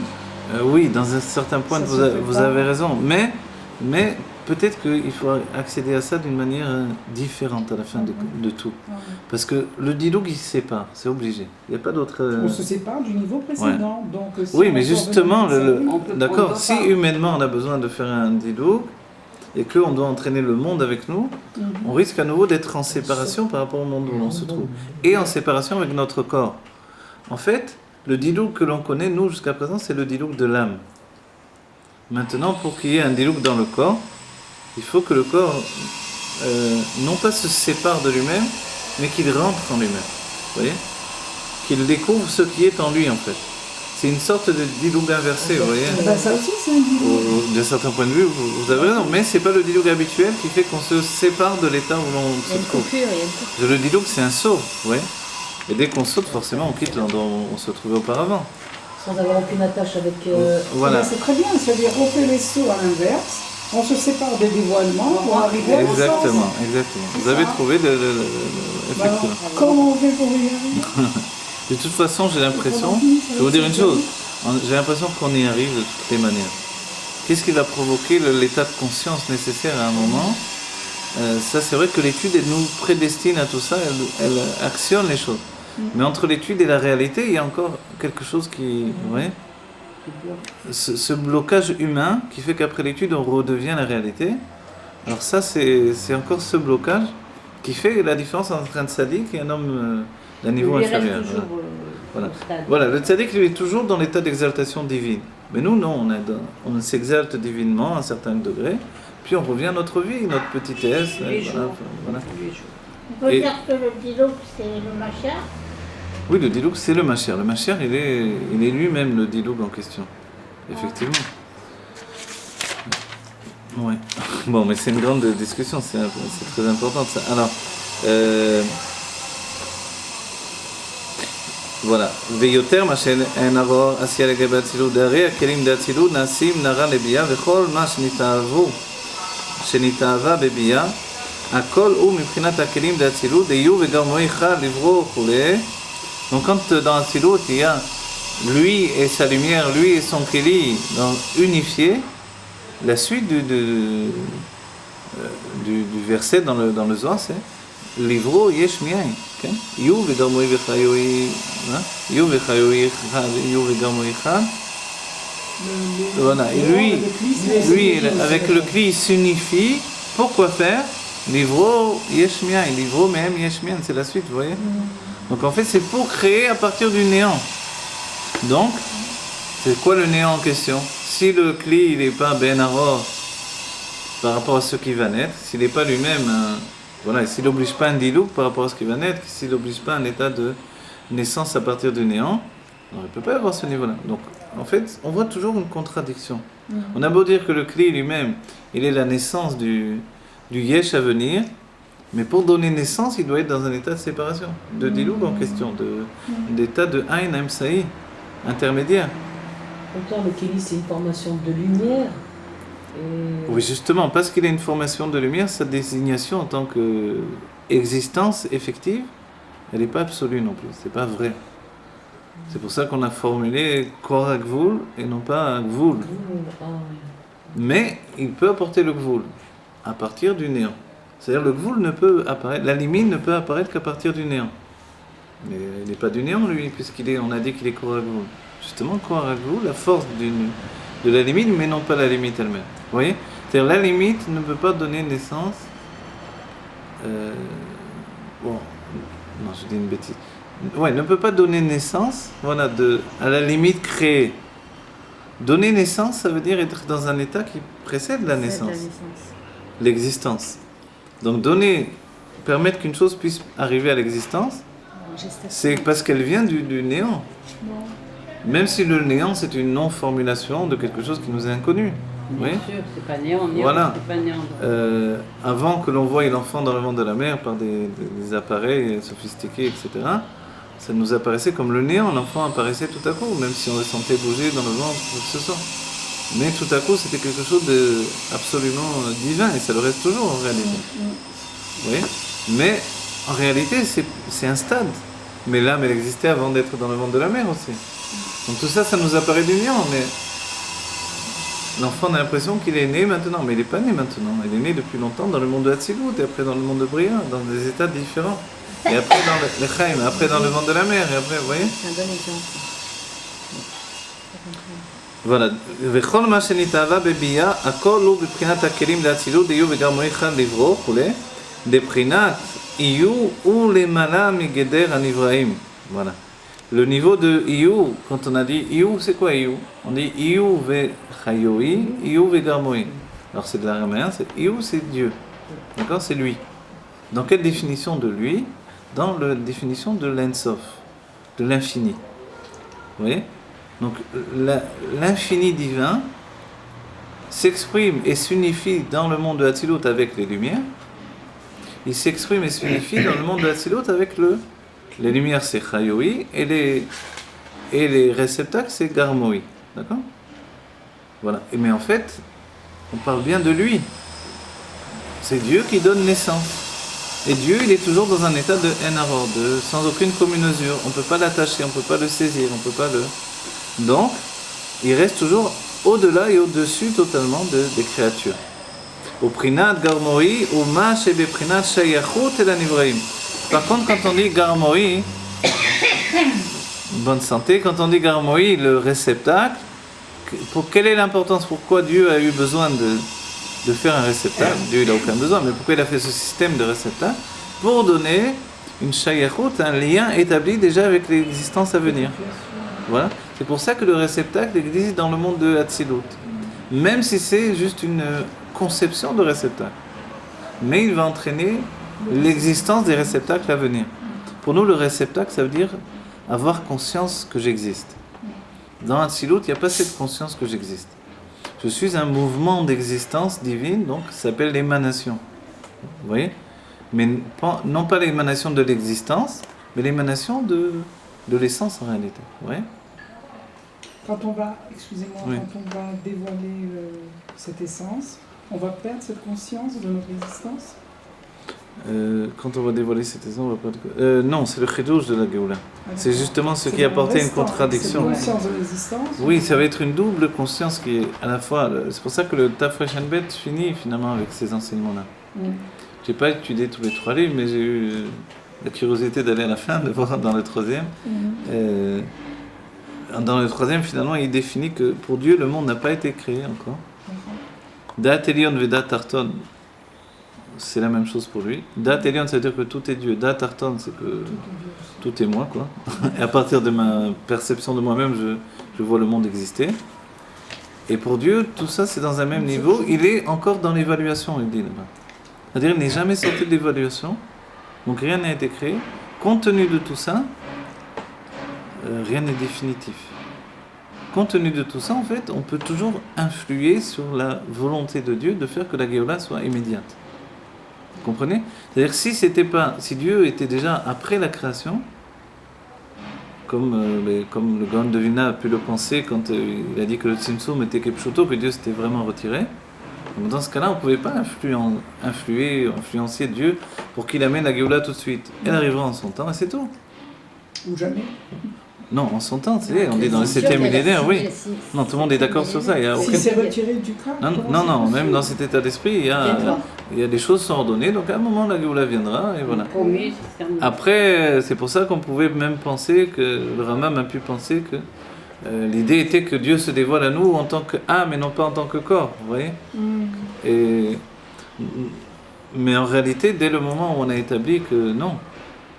Oui, dans un certain point, Ça vous, se fait vous pas. avez raison. Mais peut-être qu'il faut accéder à ça d'une manière différente à la fin de tout. Ouais. Parce que le dialogue, il se sépare, c'est obligé. Il n'y a pas d'autre... On se sépare du niveau précédent. Donc, si Oui, on mais sort de justement, Meitzarim, on peut d'accord, prendre si part. humainement on a besoin de faire un dialogue et qu'on doit entraîner le monde avec nous, on risque à nouveau d'être en séparation par rapport au monde où l'on se trouve. Et en séparation avec notre corps. En fait, le dialogue que l'on connaît, nous, jusqu'à présent, c'est le dialogue de l'âme. Maintenant, pour qu'il y ait un dialogue dans le corps, il faut que le corps, non pas se sépare de lui-même, mais qu'il rentre en lui-même. Vous voyez ? Qu'il découvre ce qui est en lui, en fait. C'est une sorte de dialogue inversé, vous voyez ? Ben, ça aussi, c'est un diloug. D'un certain point de vue, vous avez raison, mais c'est pas le dialogue habituel qui fait qu'on se sépare de l'état où l'on Il y a se une trouve. coupure, il y a une coupure. Le dialogue, c'est un saut, vous voyez ? Et dès qu'on saute, forcément, on quitte l'endroit où on se trouvait auparavant. Sans avoir aucune attache avec. Voilà. Ben, c'est très bien, c'est-à-dire on fait les sauts à l'inverse, on se sépare des dévoilements pour arriver à Exactement, l'essence. exactement. C'est Vous avez ça. trouvé effectivement. Comment on fait pour y arriver? De toute façon, j'ai l'impression, je vais vous dire une chose, j'ai l'impression qu'on y arrive de toutes les manières. Qu'est-ce qui va provoquer l'état de conscience nécessaire à un moment? Ça, c'est vrai que l'étude, elle nous prédestine à tout ça, elle actionne les choses. Mais entre l'étude et la réalité, il y a encore quelque chose qui... Vous voyez, ce blocage humain qui fait qu'après l'étude, on redevient la réalité. Alors ça, c'est encore ce blocage qui fait la différence entre un tzaddik et un homme d'un niveau Lui, il inférieur. reste toujours Voilà. au stade. Voilà, le tzaddik, lui, est toujours dans l'état d'exaltation divine. Mais nous, non, on s'exalte divinement à un certain degré, puis on revient à notre vie, notre petitesse. Tous les voilà, jours. voilà. Tous les jours. On peut Et- dire que le dilouk, c'est le Mashiach. Oui, le dialogue, c'est le Mashiach. Le Mashiach, il est lui-même le dialogue en question. Effectivement. Ouais. Bon, mais c'est une grande discussion, c'est très important ça. Alors, voilà. ויותר מה שאין עבור עשייה לגבי אצילות דהרי הכלים דאצילות נעשים נערה לביאה וכל מה שנתאווה בביאה הכל הוא מבחינת הכלים דאצילות דיו וגרמו אחד לברוא וכולי. Donc quand dans Atsilut il y a lui et sa lumière, lui et son Keli unifiés, la suite du verset dans le Zohar c'est livro yesh miain, יהיו וגרמוי וחיו יהיו וחיו יהיו וגרמוי אחד. Voilà, et lui avec le cli, il s'unifie. Pourquoi faire? Livro yesh miain, livro même yesh miain, c'est la suite, vous voyez? Donc en fait, c'est pour créer à partir du néant. Donc, c'est quoi le néant en question? Si le cli, il n'est pas ben aror par rapport à ce qui va naître, s'il n'est pas lui-même, voilà, s'il n'oblige pas un dilouk par rapport à ce qui va naître, s'il n'oblige pas un état de naissance à partir du néant, on ne peut pas avoir ce niveau-là. Donc, en fait, on voit toujours une contradiction. On a beau dire que le cli lui-même, il est la naissance du yesh à venir, mais pour donner naissance, il doit être dans un état de séparation, de dilouk en question, d'état de Ain Amsaï, intermédiaire. Autant le Kéli, c'est une formation de lumière. Et... Oui, justement, parce qu'il a une formation de lumière, sa désignation en tant qu'existence effective, elle n'est pas absolue non plus, c'est pas vrai. C'est pour ça qu'on a formulé Kor Gvul et non pas Gvul. Mais il peut apporter le Gvul à partir du néant. C'est-à-dire le Gvul ne peut apparaître, la limite ne peut apparaître qu'à partir du néant. Mais il n'est pas du néant lui, on a dit qu'il est Kor Gvul. Justement, Kor Gvul, la force de la limite, mais non pas la limite elle-même. Vous voyez? C'est-à-dire la limite ne peut pas donner naissance. Bon, non, je dis une bêtise. Ouais, ne peut pas donner naissance, voilà, à la limite créée. Donner naissance, ça veut dire être dans un état qui précède la naissance, l'existence. Donc permettre qu'une chose puisse arriver à l'existence, c'est parce qu'elle vient du néant. Même si le néant, c'est une non-formulation de quelque chose qui nous est inconnu. Bien sûr, c'est pas néant, voilà. C'est pas néant. Avant que l'on voie l'enfant dans le ventre de la mère par des appareils sophistiqués, etc., ça nous apparaissait comme le néant. L'enfant apparaissait tout à coup, même si on le sentait bouger dans le ventre, quoi que ce soit. Mais tout à coup, c'était quelque chose d'absolument divin, et ça le reste toujours en réalité. Vous voyez? Mais en réalité, c'est un stade. Mais l'âme, elle existait avant d'être dans le ventre de la mère aussi. Donc tout ça, ça nous apparaît du néant, mais l'enfant a l'impression qu'il est né maintenant, mais il n'est pas né maintenant. Il est né depuis longtemps dans le monde de Hatzilut, et après dans le monde de Bria, dans des états différents. Et après dans le Chaim, après dans le ventre de la mer, et après, vous voyez? C'est un bon exemple. Voilà. וכל מה שנתאווה בביאה, הכל הוא בבחינת הכלים לאצילות, יהיו וגם אחד לברוא, וכו', לבחינת יהיו ולמעלה מגדר הנבראים. Voilà. Le niveau de Iyu, quand on a dit Iyu, c'est quoi Iyu? On dit Iyu ve Chayoi, Iyu ve Garmoi. Alors c'est de l'araméen, c'est Iyu, c'est Dieu. D'accord? C'est lui. Dans quelle définition de lui? Dans la définition de l'Ensof, de l'infini. Vous voyez? Donc l'infini divin s'exprime et s'unifie dans le monde de Hatzilut avec les lumières. Il s'exprime et s'unifie dans le monde de Hatzilut avec les lumières, c'est Chayoi, et les réceptacles, c'est Garmoi. D'accord? Voilà. Mais en fait, on parle bien de lui. C'est Dieu qui donne naissance. Et Dieu, il est toujours dans un état de Enaror, sans aucune commune mesure. On ne peut pas l'attacher, on ne peut pas le saisir, on ne peut pas le... Donc, il reste toujours au-delà et au-dessus totalement des créatures. Au Prinat Garmoi, ou Ma Shebe Prinat Shayachut El Anivraim. Par contre, quand on dit Garmoi, bonne santé, quand on dit Garmoi, le réceptacle, quelle est l'importance? Pourquoi Dieu a eu besoin de faire un réceptacle? Dieu, il n'a aucun besoin, mais pourquoi il a fait ce système de réceptacle? Pour donner une shayachut, un lien établi déjà avec l'existence à venir. Voilà. C'est pour ça que le réceptacle existe dans le monde de Hatzilut. Même si c'est juste une conception de réceptacle. Mais il va entraîner l'existence des réceptacles à venir. Pour nous, le réceptacle, ça veut dire avoir conscience que j'existe. Dans Hatzilut, il n'y a pas cette conscience que j'existe. Je suis un mouvement d'existence divine, donc ça s'appelle l'émanation. Vous voyez? Mais non pas l'émanation de l'existence, mais l'émanation de l'essence en réalité. Vous voyez? Quand on va, excusez-moi, Oui. quand on va dévoiler cette essence, on va perdre cette conscience de notre existence? Quand on va dévoiler cette essence, on va perdre... non, c'est le chidouche de la Géoula. C'est justement ce qui apportait une contradiction. C'est une conscience de l'existence? Oui, ça va être une double conscience qui est à la fois... C'est pour ça que le Tafresh Hanbet finit finalement avec ces enseignements-là. J'ai pas étudié tous les 3 livres, mais j'ai eu la curiosité d'aller à la fin, de voir dans le 3e. Dans le 3e, finalement, il définit que pour Dieu, le monde n'a pas été créé encore. Dat Elion Veda Tarton, c'est la même chose pour lui. Dat Elion, ça veut dire que tout est Dieu. Dat Tarton, c'est que tout est moi, quoi. Et à partir de ma perception de moi-même, je vois le monde exister. Et pour Dieu, tout ça, c'est dans un même niveau. Il est encore dans l'évaluation, il dit là-bas. C'est-à-dire, il n'est jamais sorti de l'évaluation. Donc rien n'a été créé. Compte tenu de tout ça, rien n'est définitif. Compte tenu de tout ça, en fait, on peut toujours influer sur la volonté de Dieu de faire que la Géoula soit immédiate. Vous comprenez? C'est-à-dire que si Dieu était déjà après la création, comme le Gaon de Vilna a pu le penser quand il a dit que le Tzimtzum était Kepshuto, que Dieu s'était vraiment retiré, donc dans ce cas-là, on ne pouvait pas influencer Dieu pour qu'il amène la Géoula tout de suite. Elle arrivera en son temps et c'est tout. Ou jamais. Non, en son temps, on est dans le 7e millénaire, oui. Non, tout le monde est d'accord sur ça. Il y a aucun... Si c'est retiré du cadre. Non, même dans cet état d'esprit, il y a des choses sont ordonnées, donc à un moment la Géoula viendra, et voilà. Après, c'est pour ça qu'on pouvait même penser que, le Rambam a pu penser que l'idée était que Dieu se dévoile à nous en tant qu'âme et non pas en tant que corps, vous voyez. Mais en réalité, dès le moment où on a établi que non,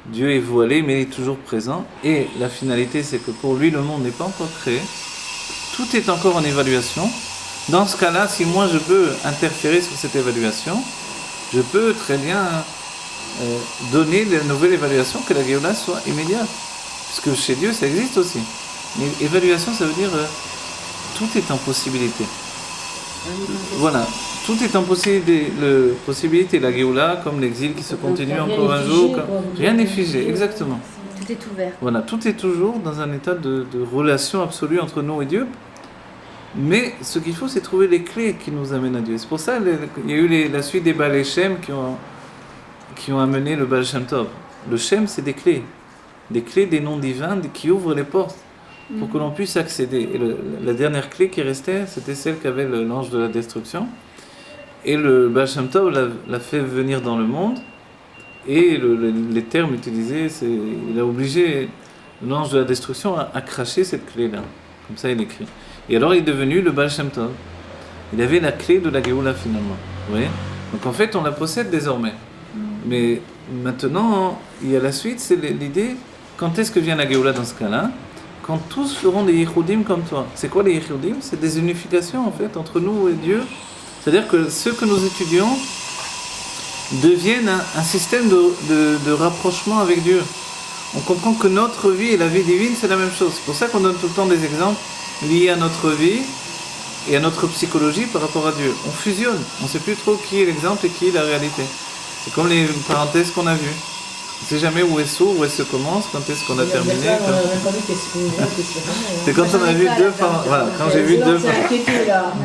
Dieu est voilé, mais il est toujours présent. Et la finalité, c'est que pour lui, le monde n'est pas encore créé. Tout est encore en évaluation. Dans ce cas-là, si moi je peux interférer sur cette évaluation, je peux très bien donner la nouvelle évaluation, que la Géoula soit immédiate. Parce que chez Dieu, ça existe aussi. Mais évaluation, ça veut dire tout est en possibilité. Voilà. Tout est en possibilité, la Géoula, comme l'exil qui se continue encore un jour. Rien n'est figé, exactement. Tout est ouvert. Voilà, tout est toujours dans un état de relation absolue entre nous et Dieu. Mais ce qu'il faut, c'est trouver les clés qui nous amènent à Dieu. C'est pour ça qu'il y a eu la suite des Baal Shem qui ont amené le Baal Shem Tov. Le Shem, c'est des clés des noms divins qui ouvrent les portes pour que l'on puisse accéder. Et la dernière clé qui restait, c'était celle qu'avait l'ange de la destruction. Et le Baal Shem Tov l'a fait venir dans le monde, et les termes utilisés, il a obligé l'ange de la destruction à cracher cette clé-là. Comme ça, il écrit. Et alors, il est devenu le Baal Shem Tov. Il avait la clé de la Géoula, finalement. Vous voyez? Donc, en fait, on la possède désormais. Mais maintenant, il y a la suite, c'est l'idée, quand est-ce que vient la Géoula dans ce cas-là? Quand tous feront des Yehudim comme toi. C'est quoi les Yehudim? C'est des unifications, en fait, entre nous et Dieu. C'est-à-dire que ce que nous étudions deviennent un système de rapprochement avec Dieu. On comprend que notre vie et la vie divine, c'est la même chose. C'est pour ça qu'on donne tout le temps des exemples liés à notre vie et à notre psychologie par rapport à Dieu. On fusionne. On ne sait plus trop qui est l'exemple et qui est la réalité. C'est comme les parenthèses qu'on a vues. On ne sait jamais où est-ce où est-ce commence, quand est-ce qu'on a terminé. C'est quand on a vu quand j'ai vu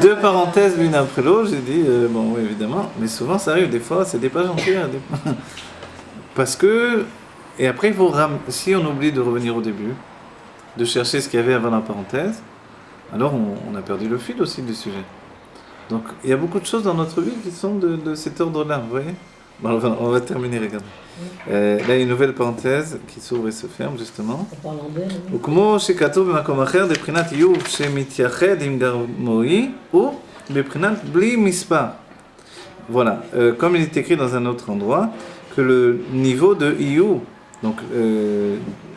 deux parenthèses l'une après l'autre, j'ai dit, bon oui évidemment, mais souvent ça arrive, des fois c'est des pages entières. Parce que, et après il faut si on oublie de revenir au début, de chercher ce qu'il y avait avant la parenthèse, alors on a perdu le fil aussi du sujet. Donc il y a beaucoup de choses dans notre vie qui sont de cet ordre-là, vous voyez. Bon, on va terminer, regarde. Là, il y a une nouvelle parenthèse qui s'ouvre et se ferme, justement. וכמו שכתוב במקום אחר, בבחינת איוב שמתייחד עם גרמוי, ou בבחינת בלי מספר. Voilà, comme il est écrit dans un autre endroit, que le niveau de Iyu, donc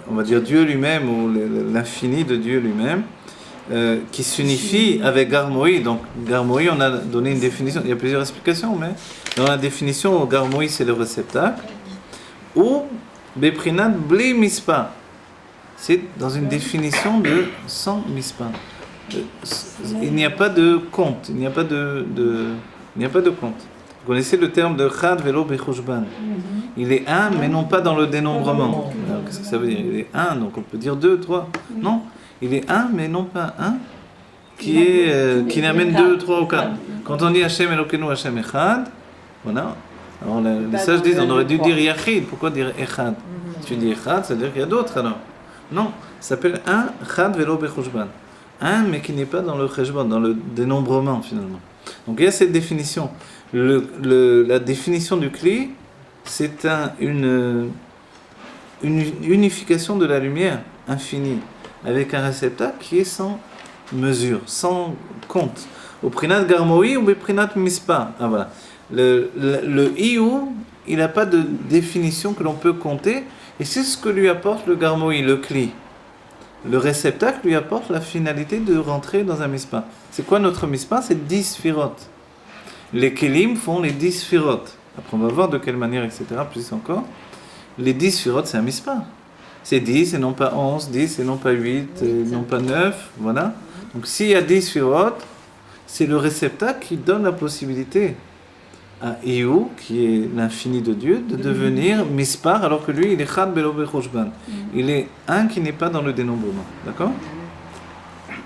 on va dire Dieu lui-même, ou l'infini de Dieu lui-même, qui s'unifie avec Garmoï. Donc Garmoï, on a donné une définition, il y a plusieurs explications, mais dans la définition, Garmoï c'est le réceptacle, ou Beprinat Bli Mispa, c'est dans une définition de sans Mispa. Il n'y a pas de compte, il n'y a pas de compte. Vous connaissez le terme de Chad Velo Bechushban. Il est un, mais non pas dans le dénombrement. Alors, qu'est-ce que ça veut dire? Il est un, donc on peut dire 2, 3. Non, il est un, mais non pas un, qui n'amène 2, 3 ou 4. Quand on dit Hashem Elokeinu Hashem Echad, voilà. Alors les sages disent, on aurait dû dire Yachid. Pourquoi dire Echad? Si tu dis Echad, ça veut dire qu'il y a d'autres alors. Non, ça s'appelle un Chad Velo Bechushban. Un, mais qui n'est pas dans le Cheshban, dans le dénombrement finalement. Donc il y a cette définition. La définition du Kli, c'est une unification de la lumière infinie, avec un réceptacle qui est sans mesure, sans compte. Au Prinat Garmoï ou au Prinat Mispa. Ah, voilà. Le Iou, il n'a pas de définition que l'on peut compter, et c'est ce que lui apporte le Garmoï, le Kli. Le réceptacle lui apporte la finalité de rentrer dans un Mispa. C'est quoi notre Mispa? C'est 10 sphirotes. Les Kélim font les 10 sphirotes. Après, on va voir de quelle manière, etc. Plus encore. Les 10 sphirotes, c'est un Mispa. C'est 10 et non pas 11, 10 et non pas 8, et non pas 9. Voilà. Donc, s'il y a 10 sphirotes, c'est le réceptacle qui donne la possibilité à Iou, qui est l'infini de Dieu, de devenir Mispar, alors que lui, il est Chad Belo Bechoshban. Il est un qui n'est pas dans le dénombrement. D'accord?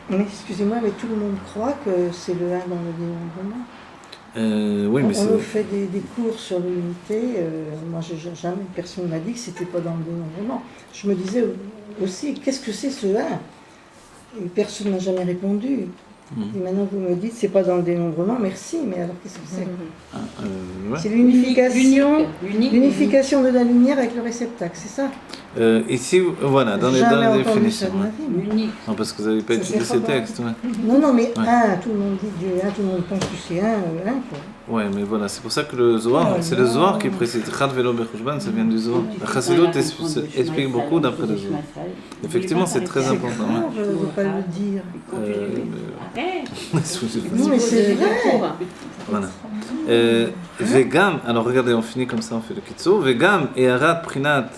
Mais excusez-moi, mais tout le monde croit que c'est le 1 dans le dénombrement. Oui, mais on nous fait des cours sur l'unité. Moi, jamais personne m'a dit que c'était pas dans le dénombrement. Je me disais aussi, qu'est-ce que c'est ce 1? Et personne n'a jamais répondu. Et maintenant, vous me dites, c'est pas dans le dénombrement, merci, mais alors qu'est-ce que c'est? ouais. C'est l'unification de la lumière avec le réceptacle, c'est ça? Ici, voilà, dans les définitions. Unique. Non, parce que vous n'avez pas étudié ces textes. Ouais. Non, mais un, tout le monde dit Dieu, tout le monde pense que c'est un, quoi. Ouais, mais voilà, c'est pour ça que le Zohar, c'est le Zohar qui précise. Chad Velo Bechoshban, ça vient du Zohar. La Chassidut explique beaucoup d'après le Zohar. Effectivement, c'est très important. Je ne veux pas le dire. Non, mais c'est vrai. Voilà. Vegam, alors regardez, on finit comme ça, on fait le kitso. Vegam et Arat Prinat.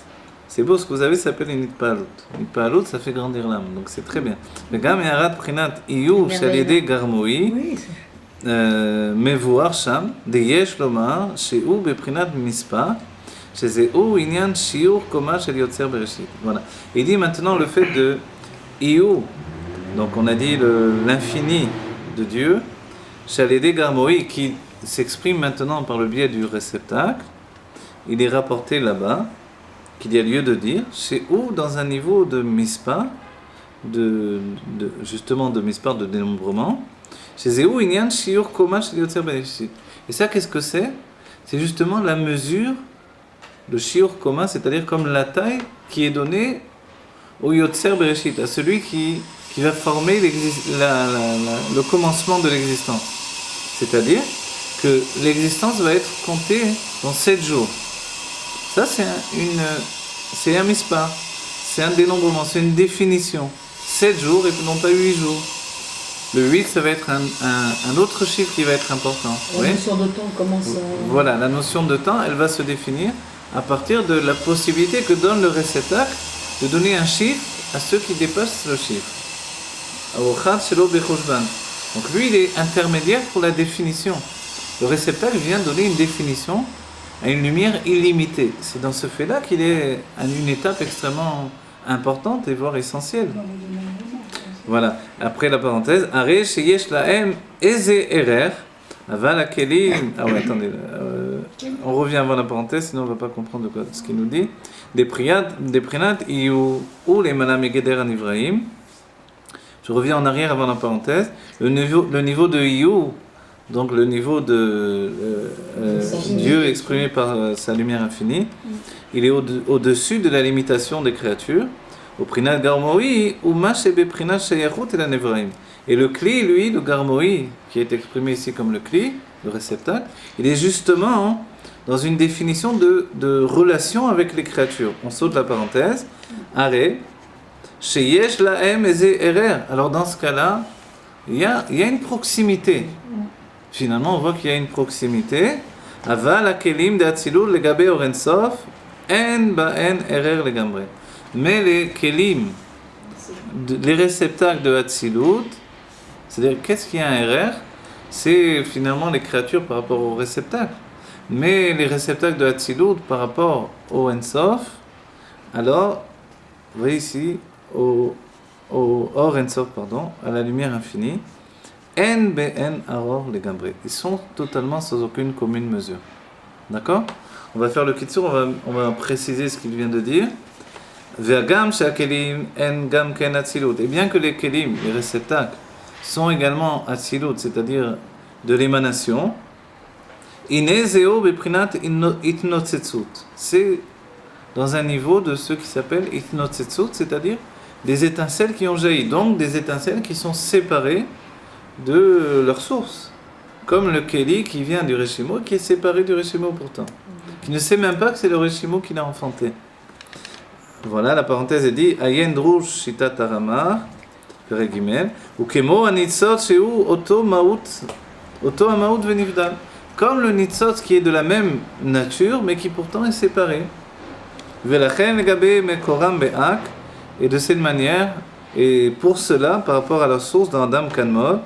C'est beau, ce que vous avez s'appelle une Nitpalut. Nitpalut, ça fait grandir l'âme, donc c'est très bien. Vegam et Arat Prinat Iyu Shalede Garmoui. מבואר שם, דיש לומר שהוא בבחינת מספר, שזהו עניין שיעור קומה של יוצר בראשית. Voilà. Il dit maintenant le fait de Iou, donc on a dit l'infini de Dieu, Shalédé Garmoï, qui s'exprime maintenant par le biais du réceptacle, il est rapporté là-bas, qu'il y a lieu de dire, c'est où dans un niveau de mispa, justement de mispa de dénombrement, et ça, qu'est-ce que c'est? C'est justement la mesure, le shiur koma, c'est-à-dire comme la taille qui est donnée au Yotzer Bereshit, à celui qui va former le commencement de l'existence. C'est-à-dire que l'existence va être comptée dans 7 jours. Ça, c'est un mispar, c'est un dénombrement, c'est une définition. 7 jours et non pas 8 jours. Le 8, ça va être un autre chiffre qui va être important. La notion de temps commence à... Voilà, la notion de temps, elle va se définir à partir de la possibilité que donne le réceptacle de donner un chiffre à ceux qui dépassent le chiffre. Donc lui, il est intermédiaire pour la définition. Le réceptacle vient donner une définition à une lumière illimitée. C'est dans ce fait-là qu'il est à une étape extrêmement importante et voire essentielle. Voilà, après la parenthèse, Aré sheyesh lahem eze erer, aval akelim. Ah ouais, attendez, on revient avant la parenthèse, sinon on ne va pas comprendre ce qu'il nous dit. Des prinat iou ou les malam egeder anivraim. Je reviens en arrière avant la parenthèse. Le niveau de iou, donc le niveau de Dieu exprimé par sa lumière infinie, il est au-dessus de la limitation des créatures. Au Prinat Garmoï, ou Mashebe Prinat Shayachut et la Nevraim. Et le Kli, lui, le Garmoï, qui est exprimé ici comme le Kli, le réceptacle, il est justement dans une définition de relation avec les créatures. On saute la parenthèse. Arrêt. Sheyesh lahem eze erer. Alors dans ce cas-là, il y a une proximité. Finalement, on voit qu'il y a une proximité. Aval akelim de Atzilul legabe orensof, en ba'en erer legambre. Mais les kelim, les réceptacles de Hatzilut, c'est-à-dire qu'est-ce qu'il y a un RR? C'est finalement les créatures par rapport aux réceptacles. Mais les réceptacles de Hatzilut par rapport au Ensof, alors, vous voyez ici, au Or Ensof, à la lumière infinie, En Ben Aror les Gambré. Ils sont totalement sans aucune commune mesure. D'accord? On va faire le kitsur, on va préciser ce qu'il vient de dire. Et bien que les kelim, les réceptacles, sont également atzilut, c'est-à-dire de l'émanation, Inezeo beprinat itnotzetzut. C'est dans un niveau de ce qui s'appelle itnotzetzut, c'est-à-dire des étincelles qui ont jailli, donc des étincelles qui sont séparées de leur source. Comme le Kéli qui vient du Réchimo, qui est séparé du Réchimo pourtant. Qui ne sait même pas que c'est le Réchimo qui l'a enfanté. Voilà, la parenthèse est dit Ayen Drush Shitat Aramar, Perek Gimel, ou Kemo Anitzot Sheu Oto Amaout Venivdal. Comme le Nitzot qui est de la même nature, mais qui pourtant est séparé. Velachen Gabe Mekoram Be'ak, et de cette manière, et pour cela, par rapport à la source dans Adam Kanmod,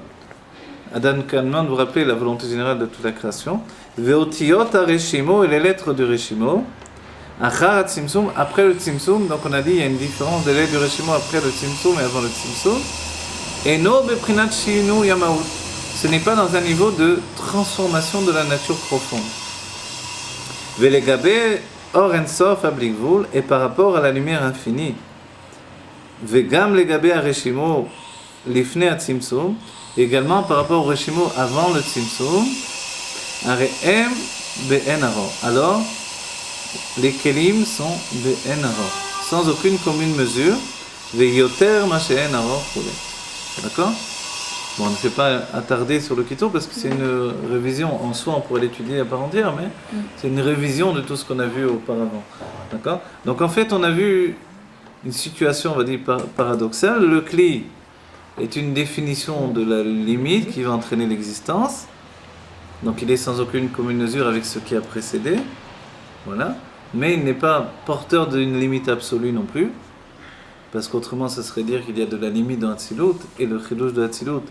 vous vous rappelez la volonté générale de toute la création, Veotiot Areshimo, et les lettres du Reshimo, Achar Tzimtzum, après le Tzimtzum, donc on a dit il y a une différence des lettres du Reshimo après le Tzimtzum et avant le Tzimtzum, et no Beprinat Shinu Yamaout. Ce n'est pas dans un niveau de transformation de la nature profonde. Velegabe Or Ensof Ablikvul, et par rapport à la lumière infinie. Vegam Legabe Areshimo Lifne Atzimtzum, également par rapport au Reshimo avant le Tzimtzum, Areem Be'en Aro. Alors, les Kelim sont Be'en Aro, sans aucune commune mesure, Ve'yoter Ma'she'en Aro. D'accord? Bon, on ne s'est pas attardé sur le Kitur parce que c'est une révision en soi, on pourrait l'étudier à part entière, mais c'est une révision de tout ce qu'on a vu auparavant. D'accord? Donc en fait, on a vu une situation, on va dire, paradoxale. Le Kli est une définition de la limite qui va entraîner l'existence. Donc il est sans aucune commune mesure avec ce qui a précédé. Voilà. Mais il n'est pas porteur d'une limite absolue non plus. Parce qu'autrement, ça serait dire qu'il y a de la limite dans Hatzilut. Et le Chidush de Hatzilut,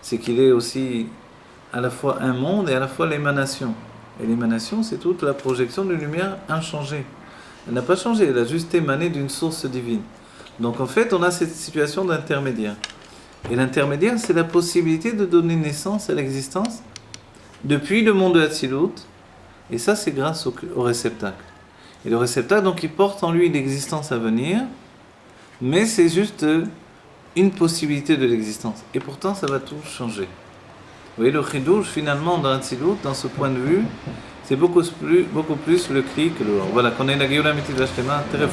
c'est qu'il est aussi à la fois un monde et à la fois l'émanation. Et l'émanation, c'est toute la projection d'une lumière inchangée. Elle n'a pas changé, elle a juste émané d'une source divine. Donc en fait, on a cette situation d'intermédiaire. Et l'intermédiaire, c'est la possibilité de donner naissance à l'existence depuis le monde de Hatzilut. Et ça, c'est grâce au réceptacle. Et le réceptacle, donc, il porte en lui l'existence à venir, mais c'est juste une possibilité de l'existence. Et pourtant, ça va tout changer. Vous voyez, le Chidush, finalement, dans Hatzilut, dans ce point de vue, c'est beaucoup plus le Kli que le Or. Voilà, qu'on ait la Géoula Mitzvah Shlema, très